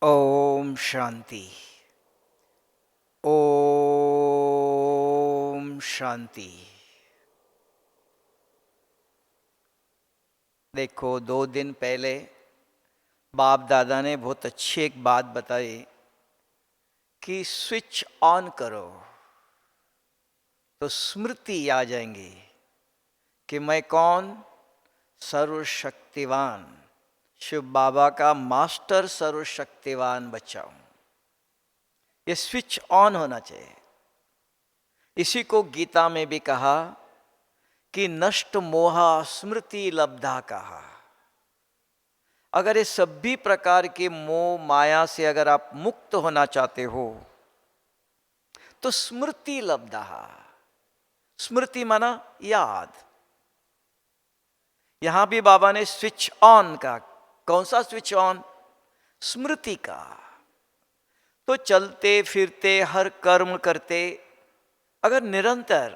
ओम शांति। ओम शांति। देखो, 2 दिन पहले बाप दादा ने बहुत अच्छी एक बात बताई कि स्विच ऑन करो तो स्मृति आ जाएंगी कि मैं कौन, सर्वशक्तिवान शिव बाबा का मास्टर सर्वशक्तिवान बच्चा हूं। ये स्विच ऑन होना चाहिए। इसी को गीता में भी कहा कि नष्ट मोहा स्मृति लब्धा कहा। अगर ये सभी प्रकार के मोह माया से अगर आप मुक्त होना चाहते हो तो स्मृति लब्धा। स्मृति माना याद। यहां भी बाबा ने स्विच ऑन का। कौन सा स्विच ऑन? स्मृति का। तो चलते फिरते हर कर्म करते अगर निरंतर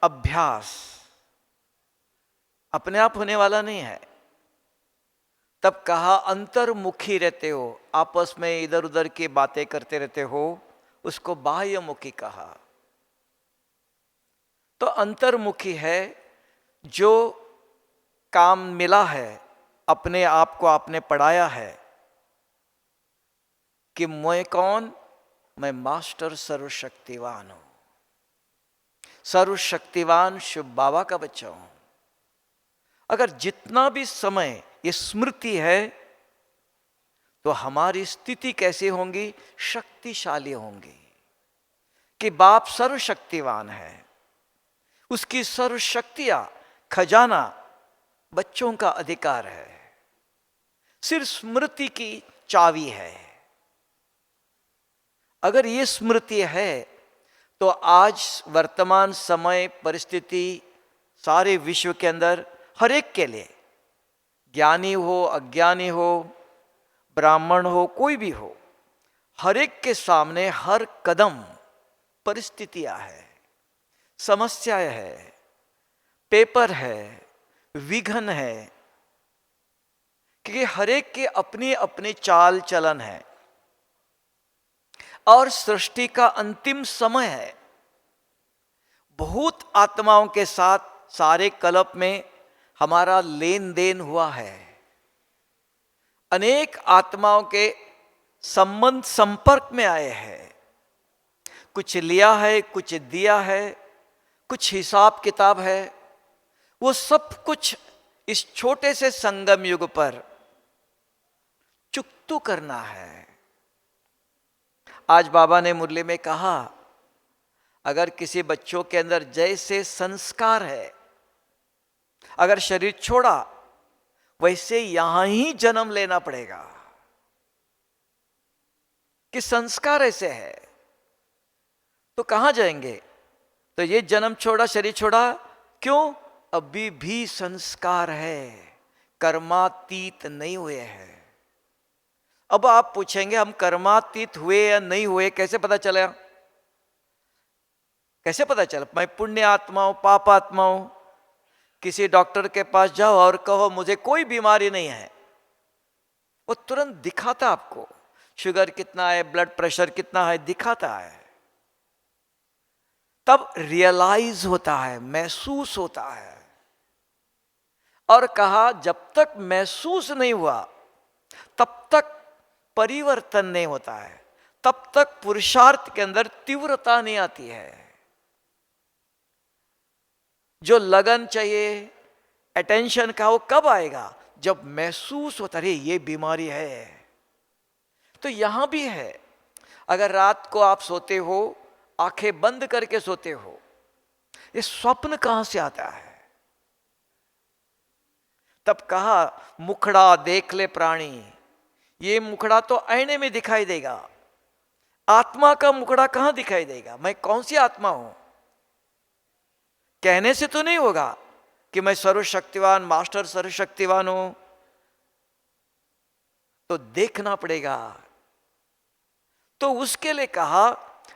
अभ्यास अपने आप होने वाला नहीं है, तब कहा अंतर्मुखी रहते हो, आपस में इधर उधर की बातें करते रहते हो, उसको बाह्यमुखी कहा। तो अंतर्मुखी है जो काम मिला है, अपने आप को आपने पढ़ाया है कि मैं कौन, मैं मास्टर सर्वशक्तिवान हूं, सर्वशक्तिवान शिव बाबा का बच्चा हूं। अगर जितना भी समय ये स्मृति है तो हमारी स्थिति कैसी होंगी? शक्तिशाली होंगी कि बाप सर्वशक्तिवान है, उसकी सर्वशक्तियां खजाना बच्चों का अधिकार है, सिर्फ स्मृति की चाबी है। अगर ये स्मृति है तो आज वर्तमान समय परिस्थिति सारे विश्व के अंदर हर एक के लिए, ज्ञानी हो अज्ञानी हो ब्राह्मण हो कोई भी हो, हर एक के सामने हर कदम परिस्थितियां है, समस्याएं है, पेपर है, विघ्न है, क्योंकि हर एक के अपनी अपनी चाल चलन है और सृष्टि का अंतिम समय है। बहुत आत्माओं के साथ सारे कल्प में हमारा लेन देन हुआ है, अनेक आत्माओं के संबंध संपर्क में आए हैं, कुछ लिया है, कुछ दिया है, कुछ हिसाब किताब है। वो सब कुछ इस छोटे से संगम युग पर चुकतू करना है। आज बाबा ने मुरली में कहा, अगर किसी बच्चों के अंदर जैसे संस्कार है, अगर शरीर छोड़ा वैसे यहां ही जन्म लेना पड़ेगा कि संस्कार ऐसे है तो कहां जाएंगे? तो ये जन्म छोड़ा, शरीर छोड़ा, क्यों? अभी भी संस्कार है, कर्मातीत नहीं हुए हैं। अब आप पूछेंगे हम कर्मातीत हुए या नहीं हुए, कैसे पता चला? कैसे पता चला? मैं पुण्य आत्मा हूं, पाप आत्मा हूं? किसी डॉक्टर के पास जाओ और कहो मुझे कोई बीमारी नहीं है, वो तुरंत दिखाता आपको, शुगर कितना है, ब्लड प्रेशर कितना है, दिखाता है। तब रियलाइज होता है, महसूस होता है। और कहा जब तक महसूस नहीं हुआ तब तक परिवर्तन नहीं होता है, तब तक पुरुषार्थ के अंदर तीव्रता नहीं आती है। जो लगन चाहिए, अटेंशन का, वो कब आएगा? जब महसूस होता है ये बीमारी है। तो यहां भी है, अगर रात को आप सोते हो, आंखें बंद करके सोते हो, ये स्वप्न कहां से आता है? तब कहा मुखड़ा देख ले प्राणी, ये मुखड़ा तो आईने में दिखाई देगा, आत्मा का मुखड़ा कहां दिखाई देगा? मैं कौन सी आत्मा हूं? कहने से तो नहीं होगा कि मैं सर्वशक्तिवान मास्टर सर्वशक्तिवान हूं, तो देखना पड़ेगा। तो उसके लिए कहा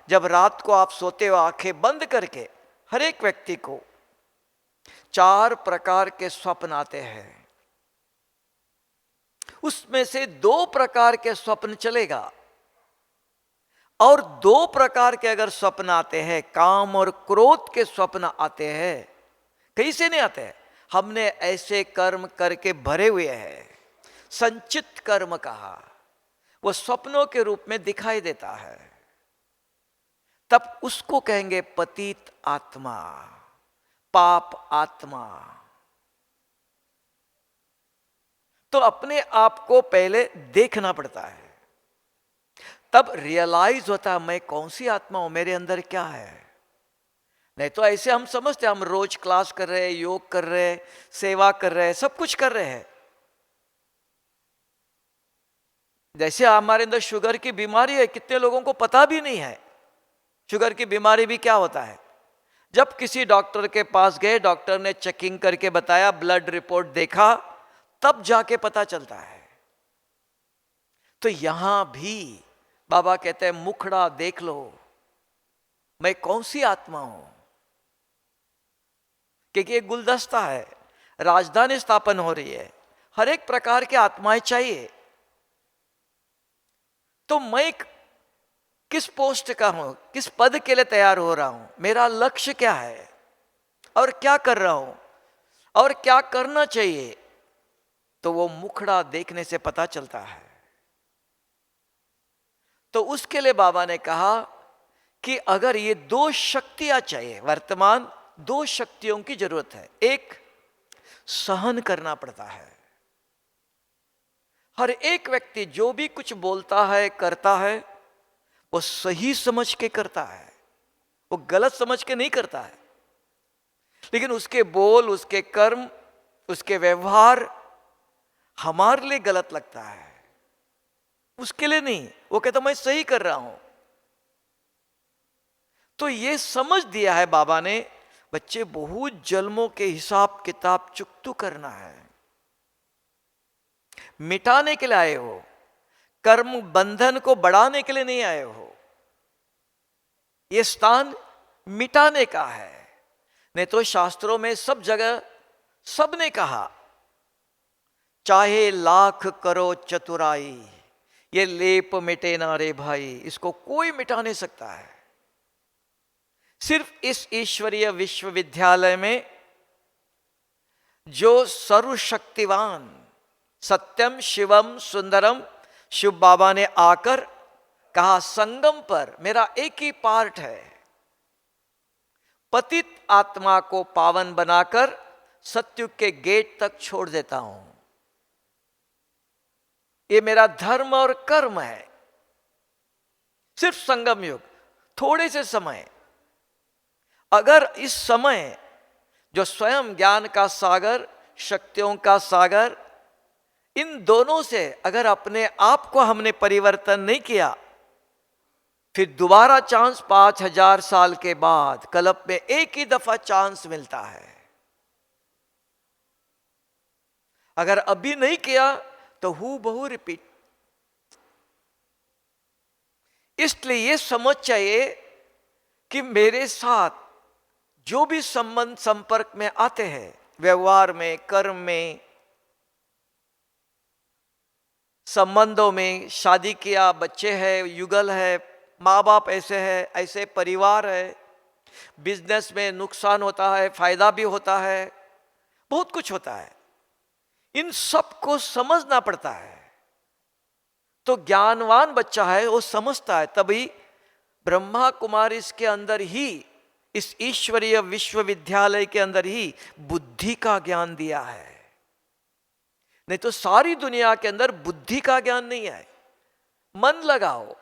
जब रात को आप सोते हो आंखें बंद करके, हर एक व्यक्ति को 4 प्रकार के स्वप्न आते हैं। उसमें से 2 प्रकार के स्वप्न चलेगा। और 2 प्रकार के अगर स्वप्न आते हैं, काम और क्रोध के स्वप्न आते हैं, कैसे नहीं आते हैं? हमने ऐसे कर्म करके भरे हुए हैं, संचित कर्म कहा, वो स्वप्नों के रूप में दिखाई देता है, तब उसको कहेंगे पतित आत्मा, पाप आत्मा। तो अपने आप को पहले देखना पड़ता है, तब रियलाइज होता है मैं कौन सी आत्मा हूं, मेरे अंदर क्या है। नहीं तो ऐसे हम समझते हैं हम रोज क्लास कर रहे हैं, योग कर रहे हैं, सेवा कर रहे हैं, सब कुछ कर रहे हैं। जैसे हमारे अंदर शुगर की बीमारी है, कितने लोगों को पता भी नहीं है शुगर की बीमारी भी क्या होता है। जब किसी डॉक्टर के पास गए, डॉक्टर ने चेकिंग करके बताया, ब्लड रिपोर्ट देखा, तब जाके पता चलता है। तो यहां भी बाबा कहते हैं मुखड़ा देख लो, मैं कौन सी आत्मा हूं। क्योंकि एक गुलदस्ता है, राजधानी स्थापन हो रही है, हर एक प्रकार की आत्माएं चाहिए। तो मैं किस पोस्ट का हूं, किस पद के लिए तैयार हो रहा हूं, मेरा लक्ष्य क्या है और क्या कर रहा हूं और क्या करना चाहिए, तो वो मुखड़ा देखने से पता चलता है। तो उसके लिए बाबा ने कहा कि अगर ये 2 शक्तियां चाहिए, वर्तमान 2 शक्तियों की जरूरत है। एक, सहन करना पड़ता है। हर एक व्यक्ति जो भी कुछ बोलता है, करता है, वो सही समझ के करता है, वो गलत समझ के नहीं करता है। लेकिन उसके बोल, उसके कर्म, उसके व्यवहार हमारे लिए गलत लगता है, उसके लिए नहीं। वो कहता मैं सही कर रहा हूं। तो ये समझ दिया है बाबा ने, बच्चे बहुत जन्मों के हिसाब किताब चुकतू करना है, मिटाने के लिए आए हो, कर्म बंधन को बढ़ाने के लिए नहीं आए हो। ये स्थान मिटाने का है। नहीं तो शास्त्रों में सब जगह सबने कहा, चाहे लाख करो चतुराई, ये लेप मिटे ना रे भाई, इसको कोई मिटा नहीं सकता है। सिर्फ इस ईश्वरीय विश्वविद्यालय में जो सर्वशक्तिवान सत्यम शिवम सुंदरम शिव बाबा ने आकर कहा, संगम पर मेरा एक ही पार्ट है, पतित आत्मा को पावन बनाकर सत्युग के गेट तक छोड़ देता हूं। ये मेरा धर्म और कर्म है। सिर्फ संगम युग, थोड़े से समय, अगर इस समय जो स्वयं ज्ञान का सागर, शक्तियों का सागर, इन दोनों से अगर अपने आप को हमने परिवर्तन नहीं किया, फिर दोबारा चांस 5000 साल के बाद कल्प में एक ही दफा चांस मिलता है। अगर अभी नहीं किया तो हू बहु रिपीट। इसलिए ये समझ चाहिए कि मेरे साथ जो भी संबंध संपर्क में आते हैं, व्यवहार में, कर्म में, संबंधों में, शादी किया, बच्चे हैं, युगल है, माँ बाप ऐसे है, ऐसे परिवार है, बिजनेस में नुकसान होता है, फायदा भी होता है, बहुत कुछ होता है, इन सबको समझना पड़ता है। तो ज्ञानवान बच्चा है, वो समझता है, तभी ब्रह्मा कुमारी इसके अंदर ही, इस ईश्वरीय विश्वविद्यालय के अंदर ही बुद्धि का ज्ञान दिया है। नहीं तो सारी दुनिया के अंदर बुद्धि का ज्ञान नहीं है। मन लगाओ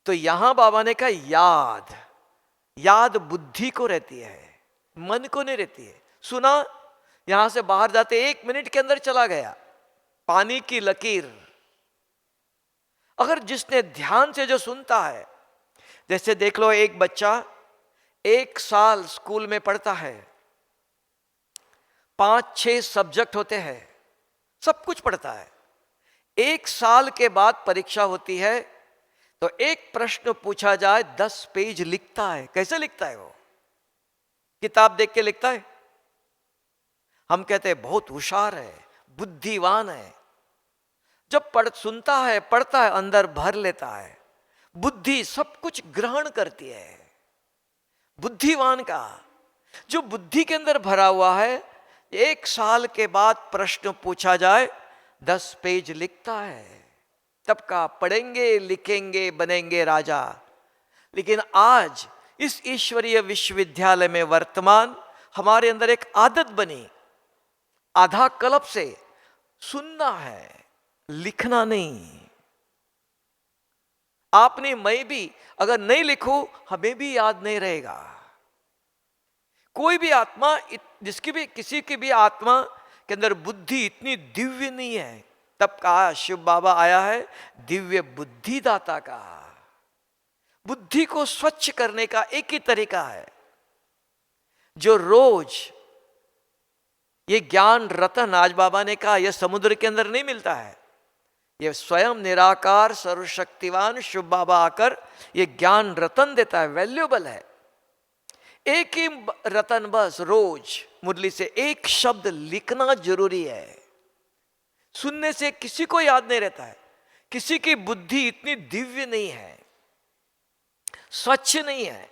तो यहां बाबा ने कहा याद, याद बुद्धि को रहती है, मन को नहीं रहती है। सुना, यहां से बाहर जाते 1 मिनट के अंदर चला गया, पानी की लकीर। अगर जिसने ध्यान से जो सुनता है, जैसे देख लो एक बच्चा 1 साल स्कूल में पढ़ता है, 5-6 सब्जेक्ट होते हैं, सब कुछ पढ़ता है। 1 साल के बाद परीक्षा होती है तो एक प्रश्न पूछा जाए 10 पेज लिखता है। कैसे लिखता है वो? किताब देख के लिखता है। हम कहते हैं बहुत होशियार है, बुद्धिवान है, जब सुनता है, पढ़ता है, अंदर भर लेता है, बुद्धि सब कुछ ग्रहण करती है। बुद्धिमान का जो बुद्धि के अंदर भरा हुआ है, 1 साल के बाद प्रश्न पूछा जाए 10 पेज लिखता है। तब का पढ़ेंगे, लिखेंगे, बनेंगे राजा। लेकिन आज इस ईश्वरीय विश्वविद्यालय में वर्तमान हमारे अंदर एक आदत बनी, आधा कल्प से सुनना है, लिखना नहीं। आपने, मैं भी अगर नहीं लिखूं, हमें भी याद नहीं रहेगा। कोई भी आत्मा, जिसकी भी, किसी की भी आत्मा के अंदर बुद्धि इतनी दिव्य नहीं है। तब कहा शिव बाबा आया है दिव्य बुद्धिदाता का। बुद्धि को स्वच्छ करने का एक ही तरीका है, जो रोज ये ज्ञान रतन, आज बाबा ने कहा यह समुद्र के अंदर नहीं मिलता है, ये स्वयं निराकार सर्वशक्तिवान शिव बाबा आकर ये ज्ञान रतन देता है, वैल्यूएबल है। एक ही रतन बस रोज मुरली से एक शब्द लिखना जरूरी है। सुनने से किसी को याद नहीं रहता है। किसी की बुद्धि इतनी दिव्य नहीं है, स्वच्छ नहीं है।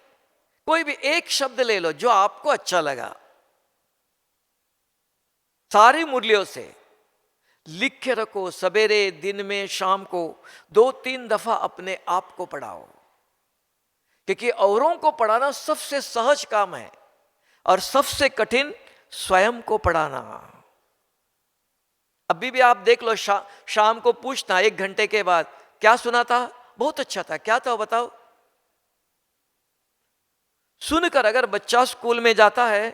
कोई भी एक शब्द ले लो जो आपको अच्छा लगा, सारी मुरलियों से लिख के रखो। सवेरे, दिन में, शाम को 2-3 दफा अपने आप को पढ़ाओ, क्योंकि औरों को पढ़ाना सबसे सहज काम है और सबसे कठिन स्वयं को पढ़ाना। अभी भी आप देख लो, शाम को पूछना 1 घंटे के बाद, क्या सुना था? बहुत अच्छा था। क्या था बताओ? सुनकर अगर बच्चा स्कूल में जाता है,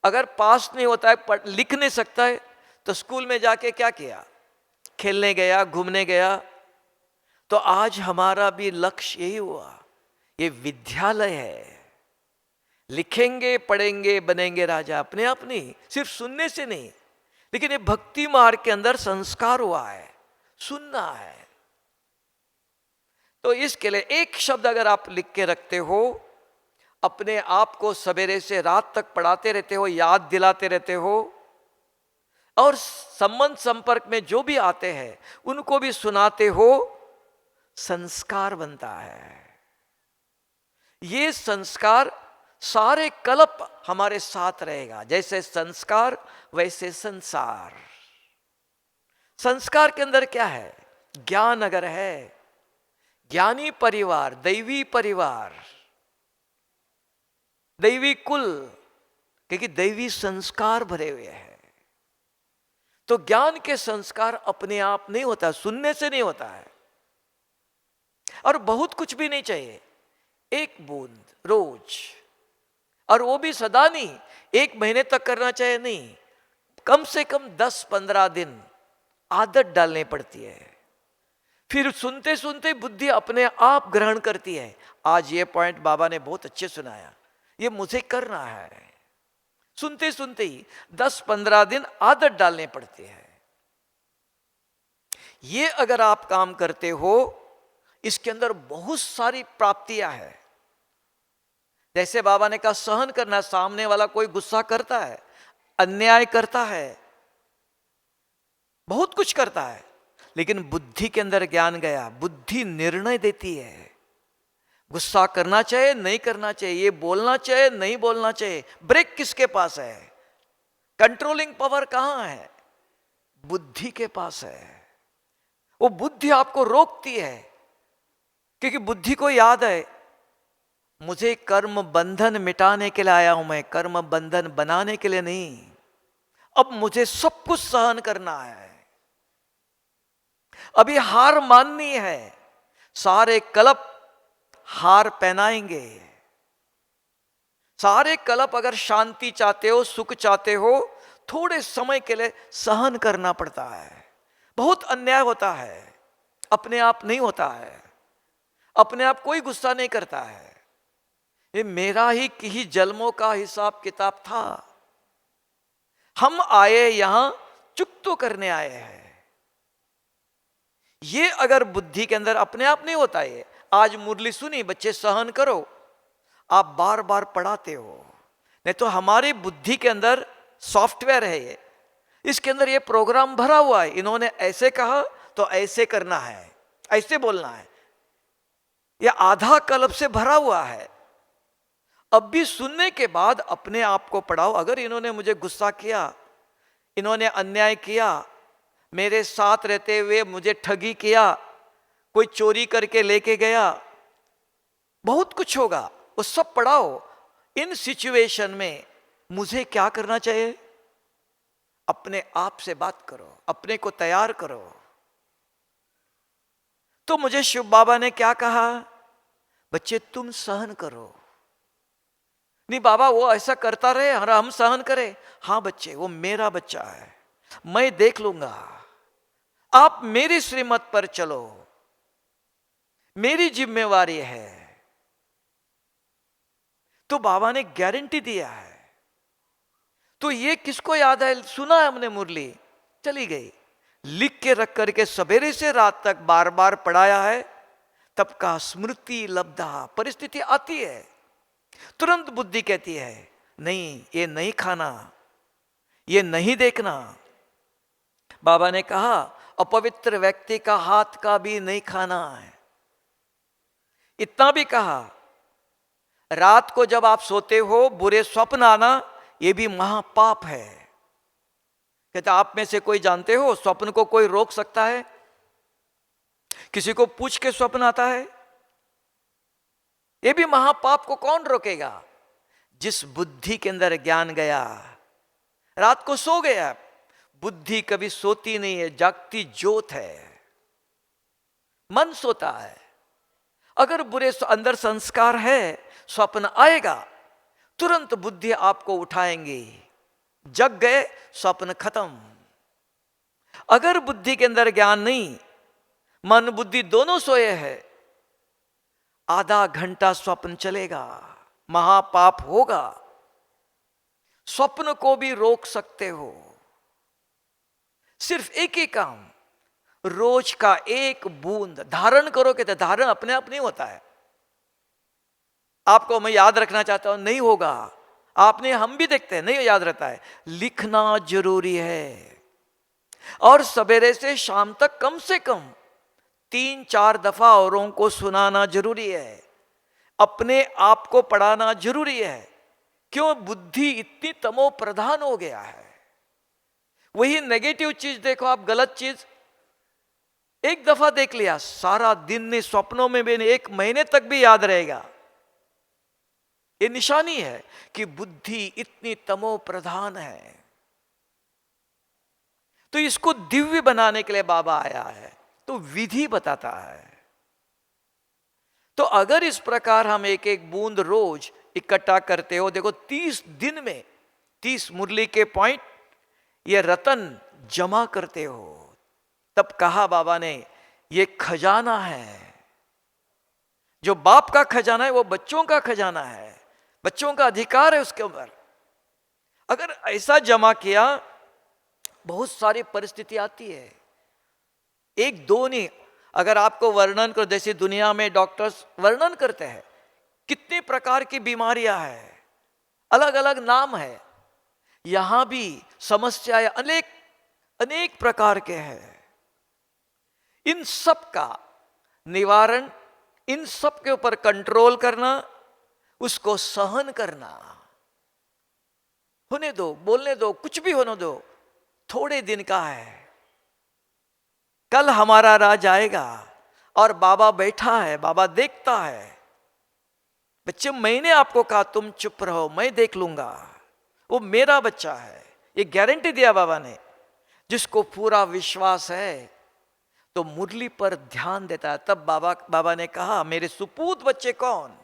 अगर पास नहीं होता है, लिख नहीं सकता है, तो स्कूल में जाके क्या किया? खेलने गया, घूमने गया। तो आज हमारा भी लक्ष्य यही हुआ। ये विद्यालय है, लिखेंगे, पढ़ेंगे, बनेंगे राजा। अपने आप नहीं, सिर्फ सुनने से नहीं, लेकिन ये भक्ति मार्ग के अंदर संस्कार हुआ है, सुनना है। तो इसके लिए एक शब्द अगर आप लिख के रखते हो, अपने आप को सवेरे से रात तक पढ़ाते रहते हो, याद दिलाते रहते हो, और संबंध संपर्क में जो भी आते हैं उनको भी सुनाते हो, संस्कार बनता है। ये संस्कार सारे कल्प हमारे साथ रहेगा। जैसे संस्कार वैसे संसार। संस्कार के अंदर क्या है? ज्ञान अगर है, ज्ञानी परिवार, दैवी परिवार, दैवी कुल, क्योंकि दैवी संस्कार भरे हुए हैं। तो ज्ञान के संस्कार अपने आप नहीं होता, सुनने से नहीं होता है। और बहुत कुछ भी नहीं चाहिए, 1 बूंद रोज, और वो भी सदा नहीं, 1 महीने तक करना चाहिए नहीं, कम से कम 10-15 दिन आदत डालनी पड़ती है। फिर सुनते सुनते बुद्धि अपने आप ग्रहण करती है। आज ये पॉइंट बाबा ने बहुत अच्छे सुनाया, ये मुझे करना है। सुनते सुनते ही 10-15 दिन आदत डालनी पड़ती है। ये अगर आप काम करते हो, इसके अंदर बहुत सारी प्राप्तियां हैं। जैसे बाबा ने कहा सहन करना, सामने वाला कोई गुस्सा करता है, अन्याय करता है, बहुत कुछ करता है, लेकिन बुद्धि के अंदर ज्ञान गया, बुद्धि निर्णय देती है। गुस्सा करना चाहिए, नहीं करना चाहिए, ये बोलना चाहिए, नहीं बोलना चाहिए। ब्रेक किसके पास है? कंट्रोलिंग पावर कहां है? बुद्धि के पास है। वो बुद्धि आपको रोकती है, क्योंकि बुद्धि को याद है मुझे कर्म बंधन मिटाने के लिए आया हूं, मैं कर्म बंधन बनाने के लिए नहीं। अब मुझे सब कुछ सहन करना है, अभी हार माननी है। सारे कल्प हार पहनाएंगे। सारे कल्प अगर शांति चाहते हो, सुख चाहते हो, थोड़े समय के लिए सहन करना पड़ता है। बहुत अन्याय होता है, अपने आप नहीं होता है, अपने आप कोई गुस्सा नहीं करता है। ये मेरा ही जन्मों का हिसाब किताब था। हम आए यहां चुकतो करने आए हैं। ये अगर बुद्धि के अंदर अपने आप नहीं होता है। आज मुरली सुनी, बच्चे सहन करो, आप बार बार पढ़ाते हो। नहीं तो हमारी बुद्धि के अंदर सॉफ्टवेयर है ये, इसके अंदर ये प्रोग्राम भरा हुआ है। इन्होंने ऐसे कहा तो ऐसे करना है, ऐसे बोलना है। यह आधा कल्प से भरा हुआ है। अब भी सुनने के बाद अपने आप को पढ़ाओ। अगर इन्होंने मुझे गुस्सा किया, इन्होंने अन्याय किया, मेरे साथ रहते हुए मुझे ठगी किया, कोई चोरी करके लेके गया, बहुत कुछ होगा, वो सब पढ़ाओ। इन सिचुएशन में मुझे क्या करना चाहिए? अपने आप से बात करो, अपने को तैयार करो। तो मुझे शिव बाबा ने क्या कहा? बच्चे तुम सहन करो। नहीं बाबा वो ऐसा करता रहे और हम सहन करें? हाँ बच्चे, वो मेरा बच्चा है, मैं देख लूंगा। आप मेरी श्रीमत पर चलो, मेरी जिम्मेवारी है। तो बाबा ने गारंटी दिया है। तो ये किसको याद है? सुना है हमने मुरली, चली गई, लिख के रख करके सवेरे से रात तक बार बार पढ़ाया है। तब का स्मृति लब्धा, परिस्थिति आती है, तुरंत बुद्धि कहती है नहीं ये नहीं खाना, ये नहीं देखना। बाबा ने कहा अपवित्र व्यक्ति का हाथ का भी नहीं खाना है। इतना भी कहा रात को जब आप सोते हो बुरे स्वप्न आना ये भी महापाप है। कहते आप में से कोई जानते हो स्वप्न को कोई रोक सकता है? किसी को पूछ के स्वप्न आता है? ये भी महापाप को कौन रोकेगा? जिस बुद्धि के अंदर ज्ञान गया, रात को सो गया। बुद्धि कभी सोती नहीं है, जागती ज्योत है। मन सोता है। अगर बुरे अंदर संस्कार है, स्वप्न आएगा, तुरंत बुद्धि आपको उठाएंगी। जग गए, स्वप्न खत्म। अगर बुद्धि के अंदर ज्ञान नहीं, मन बुद्धि दोनों सोए है, आधा घंटा स्वप्न चलेगा, महापाप होगा। स्वप्न को भी रोक सकते हो। सिर्फ एक ही काम, रोज का एक बूंद धारण करो। कहते धारण अपने आप नहीं होता है। आपको मैं याद रखना चाहता हूं, नहीं होगा। आपने, हम भी देखते हैं नहीं याद रहता है। लिखना जरूरी है। और सवेरे से शाम तक कम से कम 3-4 दफा औरों को सुनाना जरूरी है। अपने आप को पढ़ाना जरूरी है। क्यों? बुद्धि इतनी तमो प्रधान हो गया है। वही नेगेटिव चीज देखो आप, गलत चीज एक दफा देख लिया, सारा दिन ने स्वप्नों में भी 1 महीने तक भी याद रहेगा। ये निशानी है कि बुद्धि इतनी तमो प्रधान है। तो इसको दिव्य बनाने के लिए बाबा आया है, तो विधि बताता है। तो अगर इस प्रकार हम एक एक बूंद रोज इकट्ठा करते हो, देखो 30 दिन में 30 मुरली के पॉइंट ये रतन जमा करते हो। तब कहा बाबा ने ये खजाना है। जो बाप का खजाना है वो बच्चों का खजाना है, बच्चों का अधिकार है उसके ऊपर। अगर ऐसा जमा किया, बहुत सारी परिस्थिति आती है, एक दो नहीं। अगर आपको वर्णन करो, जैसे दुनिया में डॉक्टर्स वर्णन करते हैं कितने प्रकार की बीमारियां हैं, अलग अलग नाम है, यहां भी समस्याएं अनेक अनेक प्रकार के हैं। इन सब का निवारण, इन सब के ऊपर कंट्रोल करना, उसको सहन करना। होने दो, बोलने दो, कुछ भी होने दो, थोड़े दिन का है। कल हमारा राज आएगा और बाबा बैठा है, बाबा देखता है। बच्चे मैंने आपको कहा तुम चुप रहो, मैं देख लूंगा, वो मेरा बच्चा है। ये गारंटी दिया बाबा ने। जिसको पूरा विश्वास है तो मुरली पर ध्यान देता है। तब बाबा ने कहा मेरे सुपूत बच्चे कौन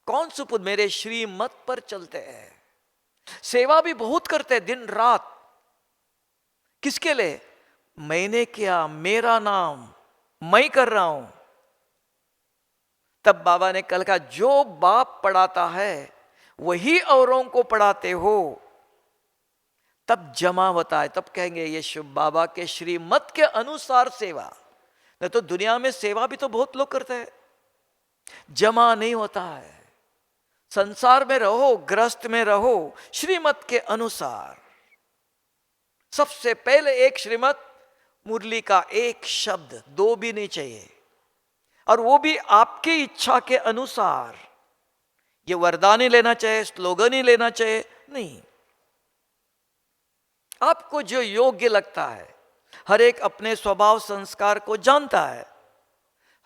कौन सुपूत? मेरे श्रीमत पर चलते हैं, सेवा भी बहुत करते हैं दिन रात। किसके लिए? मैंने किया, मेरा नाम मैं कर रहा हूं। तब बाबा ने कल कहा जो बाप पढ़ाता है वही औरों को पढ़ाते हो। तब जमा होता है, तब कहेंगे ये शिव बाबा के श्रीमत के अनुसार सेवा। नहीं तो दुनिया में सेवा भी तो बहुत लोग करते हैं, जमा नहीं होता है। संसार में रहो, ग्रस्त में रहो, श्रीमत के अनुसार। सबसे पहले एक श्रीमत मुरली का एक शब्द, दो भी नहीं चाहिए, और वो भी आपकी इच्छा के अनुसार। ये वरदान ही लेना चाहिए, स्लोगन ही लेना चाहिए, नहीं। आपको जो योग्य लगता है, हर एक अपने स्वभाव संस्कार को जानता है,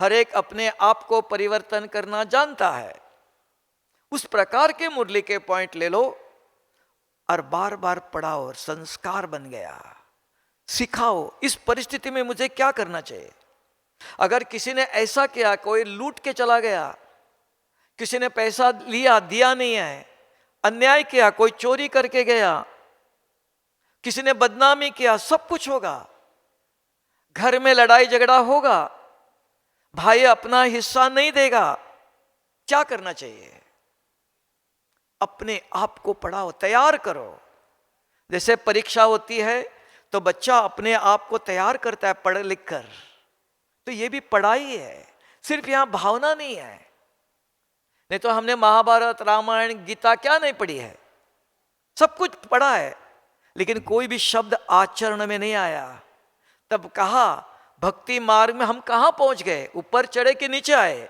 हर एक अपने आप को परिवर्तन करना जानता है, उस प्रकार के मुरली के पॉइंट ले लो और बार बार पढ़ाओ और संस्कार बन गया। सिखाओ इस परिस्थिति में मुझे क्या करना चाहिए। अगर किसी ने ऐसा किया, कोई लूट के चला गया, किसी ने पैसा लिया दिया नहीं है, अन्याय किया, कोई चोरी करके गया, किसी ने बदनामी किया, सब कुछ होगा। घर में लड़ाई झगड़ा होगा, भाई अपना हिस्सा नहीं देगा। क्या करना चाहिए? अपने आप को पढ़ाओ, तैयार करो। जैसे परीक्षा होती है तो बच्चा अपने आप को तैयार करता है पढ़ लिख कर, तो ये भी पढ़ाई है, सिर्फ यहां भावना नहीं है। नहीं तो हमने महाभारत, रामायण, गीता क्या नहीं पढ़ी है, सब कुछ पढ़ा है, लेकिन कोई भी शब्द आचरण में नहीं आया। तब कहा भक्ति मार्ग में हम कहां पहुंच गए, ऊपर चढ़े कि नीचे आए?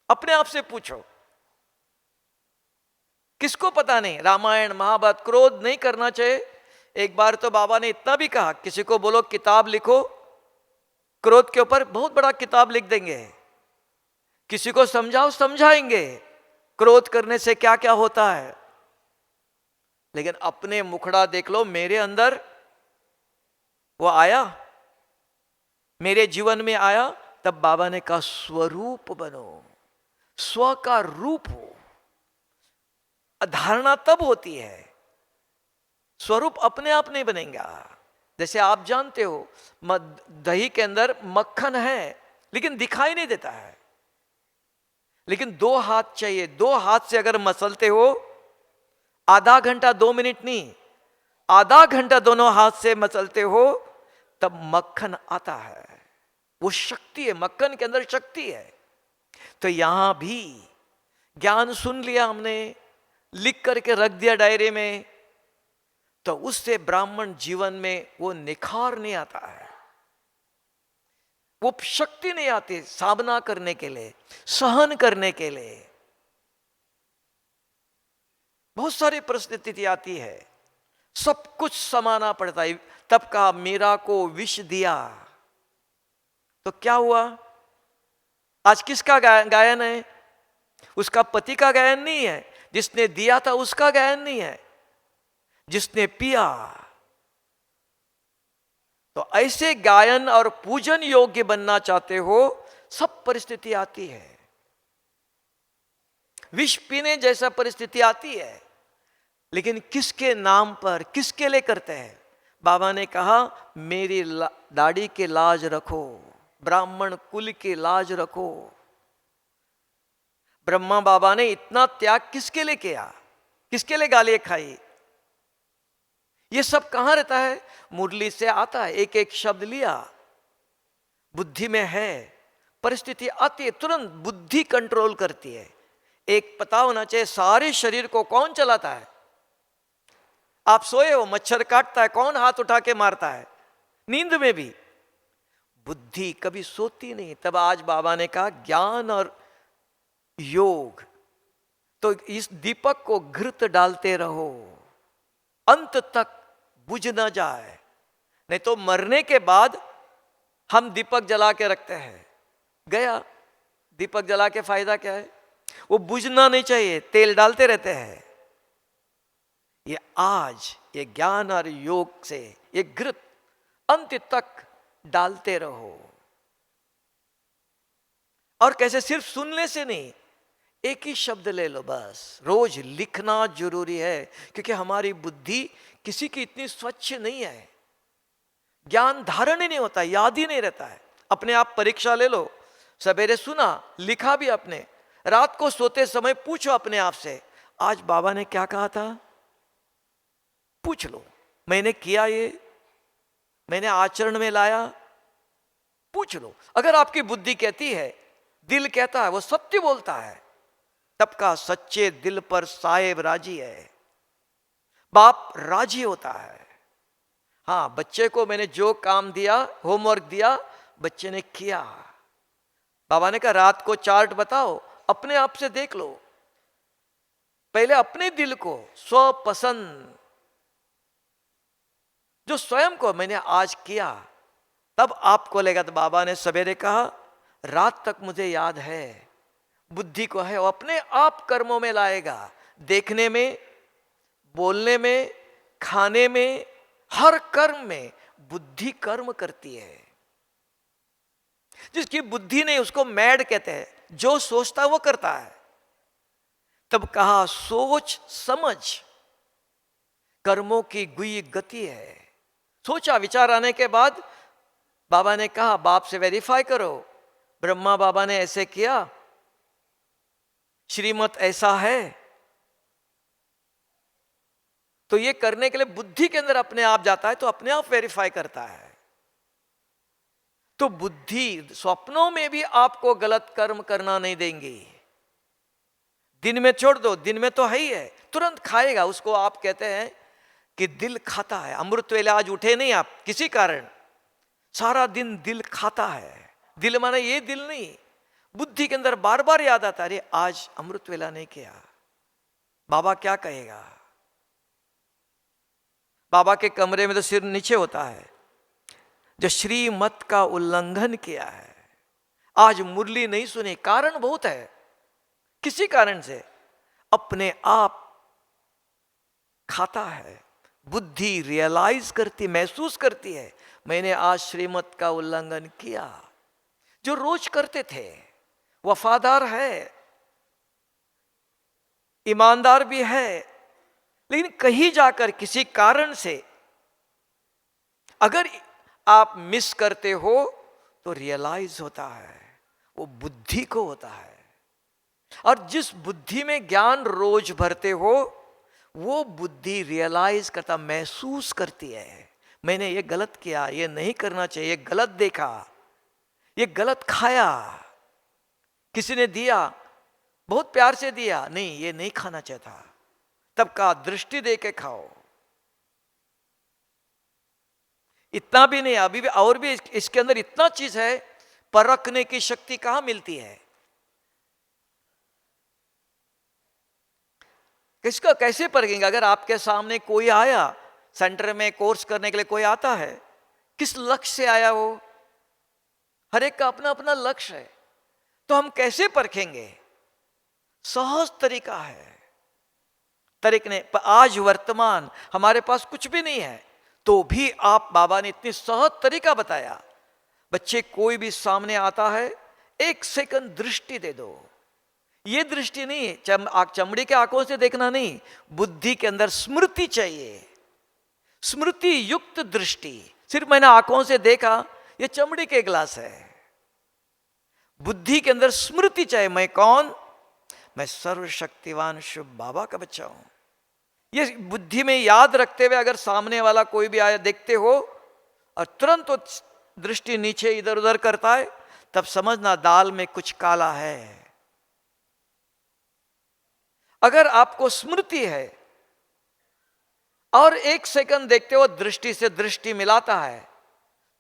अपने आप से पूछो। किसको पता नहीं? रामायण महाभारत, क्रोध नहीं करना चाहिए। एक बार तो बाबा ने इतना भी कहा, किसी को बोलो किताब लिखो क्रोध के ऊपर, बहुत बड़ा किताब लिख देंगे। किसी को समझाओ, समझाएंगे क्रोध करने से क्या क्या होता है। लेकिन अपने मुखड़ा देख लो, मेरे अंदर वो आया, मेरे जीवन में आया। तब बाबा ने कहा स्वरूप बनो, स्व का रूप हो। धारणा तब होती है, स्वरूप अपने आप नहीं बनेगा। जैसे आप जानते हो दही के अंदर मक्खन है लेकिन दिखाई नहीं देता है, लेकिन 2 हाथ चाहिए। 2 हाथ से अगर मसलते हो, आधा घंटा 2 मिनट नहीं, आधा घंटा दोनों हाथ से मसलते हो, तब मक्खन आता है। वो शक्ति है, मक्खन के अंदर शक्ति है। तो यहां भी ज्ञान सुन लिया हमने, लिख करके रख दिया डायरी में, तो उससे ब्राह्मण जीवन में वो निखार नहीं आता है, वो शक्ति नहीं आती सामना करने के लिए, सहन करने के लिए। बहुत सारी परिस्थिति आती है, सब कुछ समाना पड़ता है। तब कहा मीरा को विष दिया, तो क्या हुआ? आज किसका गायन है? उसका पति का गायन नहीं है, जिसने दिया था उसका गायन नहीं है, जिसने पिया। तो ऐसे गायन और पूजन योग्य बनना चाहते हो, सब परिस्थिति आती है। विष पीने जैसा परिस्थिति आती है, लेकिन किसके नाम पर, किसके लिए करते हैं? बाबा ने कहा मेरी दाढ़ी के लाज रखो, ब्राह्मण कुल की लाज रखो। ब्रह्मा बाबा ने इतना त्याग किसके लिए किया, किसके लिए गालियां खाई? ये सब कहां रहता है? मुरली से आता है। एक एक शब्द लिया, बुद्धि में है, परिस्थिति आती है, तुरंत बुद्धि कंट्रोल करती है। एक पता होना चाहिए, सारे शरीर को कौन चलाता है? आप सोए हो, मच्छर काटता है, कौन हाथ उठा के मारता है? नींद में भी बुद्धि कभी सोती नहीं। तब आज बाबा ने कहा ज्ञान और योग, तो इस दीपक को घृत डालते रहो, अंत तक बुझ न जाए। नहीं तो मरने के बाद हम दीपक जला के रखते हैं, गया दीपक जला के फायदा क्या है? वो बुझना नहीं चाहिए, तेल डालते रहते हैं। ये आज ये ज्ञान और योग से ये घृत अंत तक डालते रहो। और कैसे? सिर्फ सुनने से नहीं, एक ही शब्द ले लो बस। रोज लिखना जरूरी है, क्योंकि हमारी बुद्धि किसी की इतनी स्वच्छ नहीं है, ज्ञान धारण ही नहीं होता, याद ही नहीं रहता है। अपने आप परीक्षा ले लो, सवेरे सुना, लिखा भी अपने, रात को सोते समय पूछो अपने आप से आज बाबा ने क्या कहा था, पूछ लो। मैंने किया, ये मैंने आचरण में लाया, पूछ लो। अगर आपकी बुद्धि कहती है, दिल कहता है, वो सत्य बोलता है, तब का सच्चे दिल पर साहेब राजी है, बाप राजी होता है। हाँ, बच्चे को मैंने जो काम दिया, होमवर्क दिया, बच्चे ने किया। बाबा ने कहा रात को चार्ट बताओ, अपने आप से देख लो, पहले अपने दिल को, स्वपसंद, जो स्वयं को मैंने आज किया, तब आपको लेगा। तो बाबा ने सवेरे कहा रात तक मुझे याद है, बुद्धि को है वो अपने आप कर्मों में लाएगा, देखने में, बोलने में, खाने में, हर कर्म में बुद्धि कर्म करती है। जिसकी बुद्धि नहीं उसको मैड कहते हैं, जो सोचता है वो करता है। तब कहा सोच समझ कर्मों की गुई गति है। सोचा, विचार आने के बाद बाबा ने कहा बाप से वेरीफाई करो, ब्रह्मा बाबा ने ऐसे किया, श्रीमत ऐसा है, तो ये करने के लिए बुद्धि के अंदर अपने आप जाता है, तो अपने आप वेरीफाई करता है। तो बुद्धि स्वप्नों में भी आपको गलत कर्म करना नहीं देंगी। दिन में छोड़ दो, दिन में तो है ही है, तुरंत खाएगा उसको। आप कहते हैं कि दिल खाता है, अमृत वेला आज उठे नहीं आप किसी कारण, सारा दिन दिल खाता है। दिल माने ये दिल नहीं, बुद्धि के अंदर बार बार याद आता है, अरे आज अमृत वेला नहीं किया, बाबा क्या कहेगा। बाबा के कमरे में तो सिर नीचे होता है, जो श्रीमत का उल्लंघन किया है, आज मुरली नहीं सुनी, कारण बहुत है, किसी कारण से अपने आप खाता है। बुद्धि रियलाइज करती, महसूस करती है मैंने आज श्रीमत का उल्लंघन किया। जो रोज करते थे, वफादार है, ईमानदार भी है, लेकिन कहीं जाकर किसी कारण से अगर आप मिस करते हो तो रियलाइज होता है, वो बुद्धि को होता है। और जिस बुद्धि में ज्ञान रोज भरते हो, वो बुद्धि रियलाइज करता, महसूस करती है मैंने ये गलत किया, ये नहीं करना चाहिए, गलत देखा, ये गलत खाया, किसी ने दिया, बहुत प्यार से दिया, नहीं ये नहीं खाना चाहिए था, तब का दृष्टि दे के खाओ। इतना भी नहीं, अभी भी और भी इसके अंदर इतना चीज है, परखने की शक्ति कहां मिलती है। किसका कैसे परखेंगे? अगर आपके सामने कोई आया, सेंटर में कोर्स करने के लिए कोई आता है, किस लक्ष्य से आया वो, हर एक का अपना अपना लक्ष्य है, तो हम कैसे परखेंगे? सहज तरीका है, तरीके आज वर्तमान हमारे पास कुछ भी नहीं है, तो भी आप, बाबा ने इतनी सहज तरीका बताया। बच्चे कोई भी सामने आता है, एक सेकंड दृष्टि दे दो। ये दृष्टि नहीं चमड़ी के आंखों से देखना नहीं, बुद्धि के अंदर स्मृति चाहिए, स्मृति युक्त दृष्टि। सिर्फ मैंने आंखों से देखा, ये चमड़ी के गिलास है, बुद्धि के अंदर स्मृति चाहिए, मैं कौन, मैं सर्वशक्तिवान शुभ बाबा का बच्चा हूं। ये बुद्धि में याद रखते हुए अगर सामने वाला कोई भी आया देखते हो और तुरंत वो दृष्टि नीचे इधर उधर करता है, तब समझना दाल में कुछ काला है। अगर आपको स्मृति है और एक सेकंड देखते हो दृष्टि से दृष्टि मिलाता है,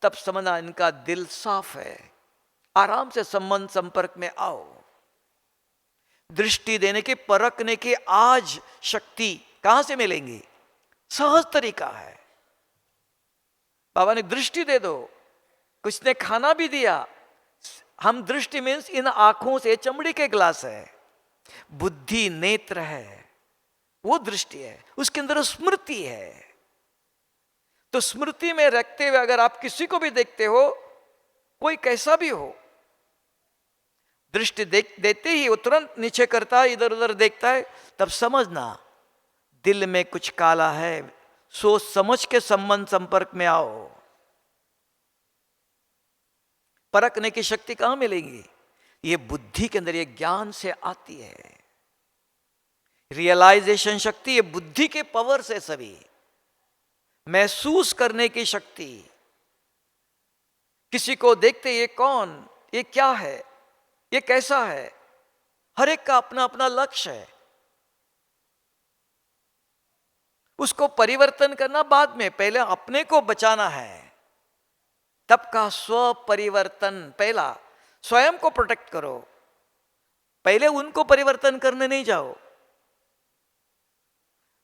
तब समझना इनका दिल साफ है, आराम से संबंध संपर्क में आओ। दृष्टि देने की, परखने की आज शक्ति कहां से मिलेंगी? सहज तरीका है। बाबा ने दृष्टि दे दो, कुछ ने खाना भी दिया, हम दृष्टि मीन्स इन आंखों से, चमड़ी के गिलास है, बुद्धि नेत्र है, वो दृष्टि है, उसके अंदर स्मृति है। तो स्मृति में रखते हुए अगर आप किसी को भी देखते हो, कोई कैसा भी हो, दृष्टि देते ही वो तुरंत नीचे करता है, इधर उधर देखता है, तब समझना दिल में कुछ काला है। सोच समझ के संबंध संपर्क में आओ। परखने की शक्ति कहां मिलेगी? ये बुद्धि के अंदर, ये ज्ञान से आती है। रियलाइजेशन शक्ति ये बुद्धि के पावर से, सभी महसूस करने की शक्ति। किसी को देखते ये कौन, ये क्या है, ये कैसा है, हर एक का अपना अपना लक्ष्य है। उसको परिवर्तन करना बाद में, पहले अपने को बचाना है। तब का स्व परिवर्तन पहला, स्वयं को प्रोटेक्ट करो, पहले उनको परिवर्तन करने नहीं जाओ।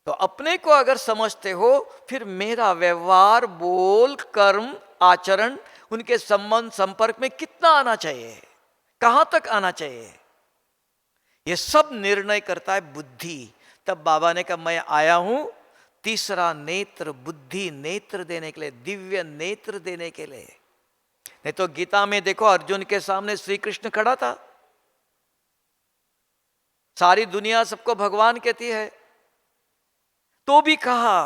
तो अपने को अगर समझते हो, फिर मेरा व्यवहार, बोल, कर्म, आचरण उनके संबंध संपर्क में कितना आना चाहिए, कहां तक आना चाहिए, यह सब निर्णय करता है बुद्धि। तब बाबा ने कहा मैं आया हूं तीसरा नेत्र, बुद्धि नेत्र देने के लिए, दिव्य नेत्र देने के लिए। नहीं तो गीता में देखो, अर्जुन के सामने श्री कृष्ण खड़ा था, सारी दुनिया सबको भगवान कहती है, तो भी कहा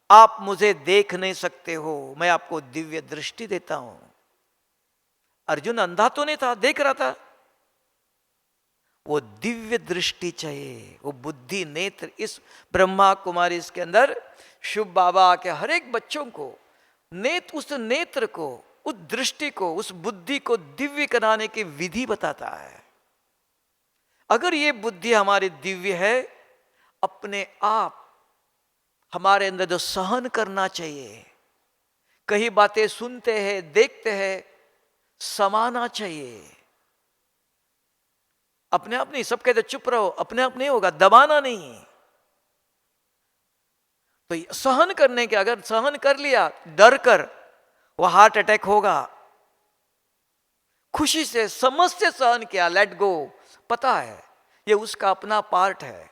आप मुझे देख नहीं सकते हो, मैं आपको दिव्य दृष्टि देता हूं। अर्जुन अंधा तो नहीं था, देख रहा था। वो दिव्य दृष्टि चाहिए, वो बुद्धि नेत्र। इस ब्रह्मा कुमारी इसके अंदर शुभ बाबा के हर एक बच्चों को उस नेत्र को, उस दृष्टि को, उस बुद्धि को दिव्य कराने की विधि बताता है। अगर ये बुद्धि हमारी दिव्य है, अपने आप हमारे अंदर जो सहन करना चाहिए, कई बातें सुनते हैं, देखते हैं, समाना चाहिए। अपने आप नहीं, सब कहते चुप रहो, अपने आप नहीं होगा, दबाना नहीं। तो सहन करने के, अगर सहन कर लिया डर कर, वह हार्ट अटैक होगा। खुशी से, समझ से सहन किया, लेट गो, पता है ये उसका अपना पार्ट है,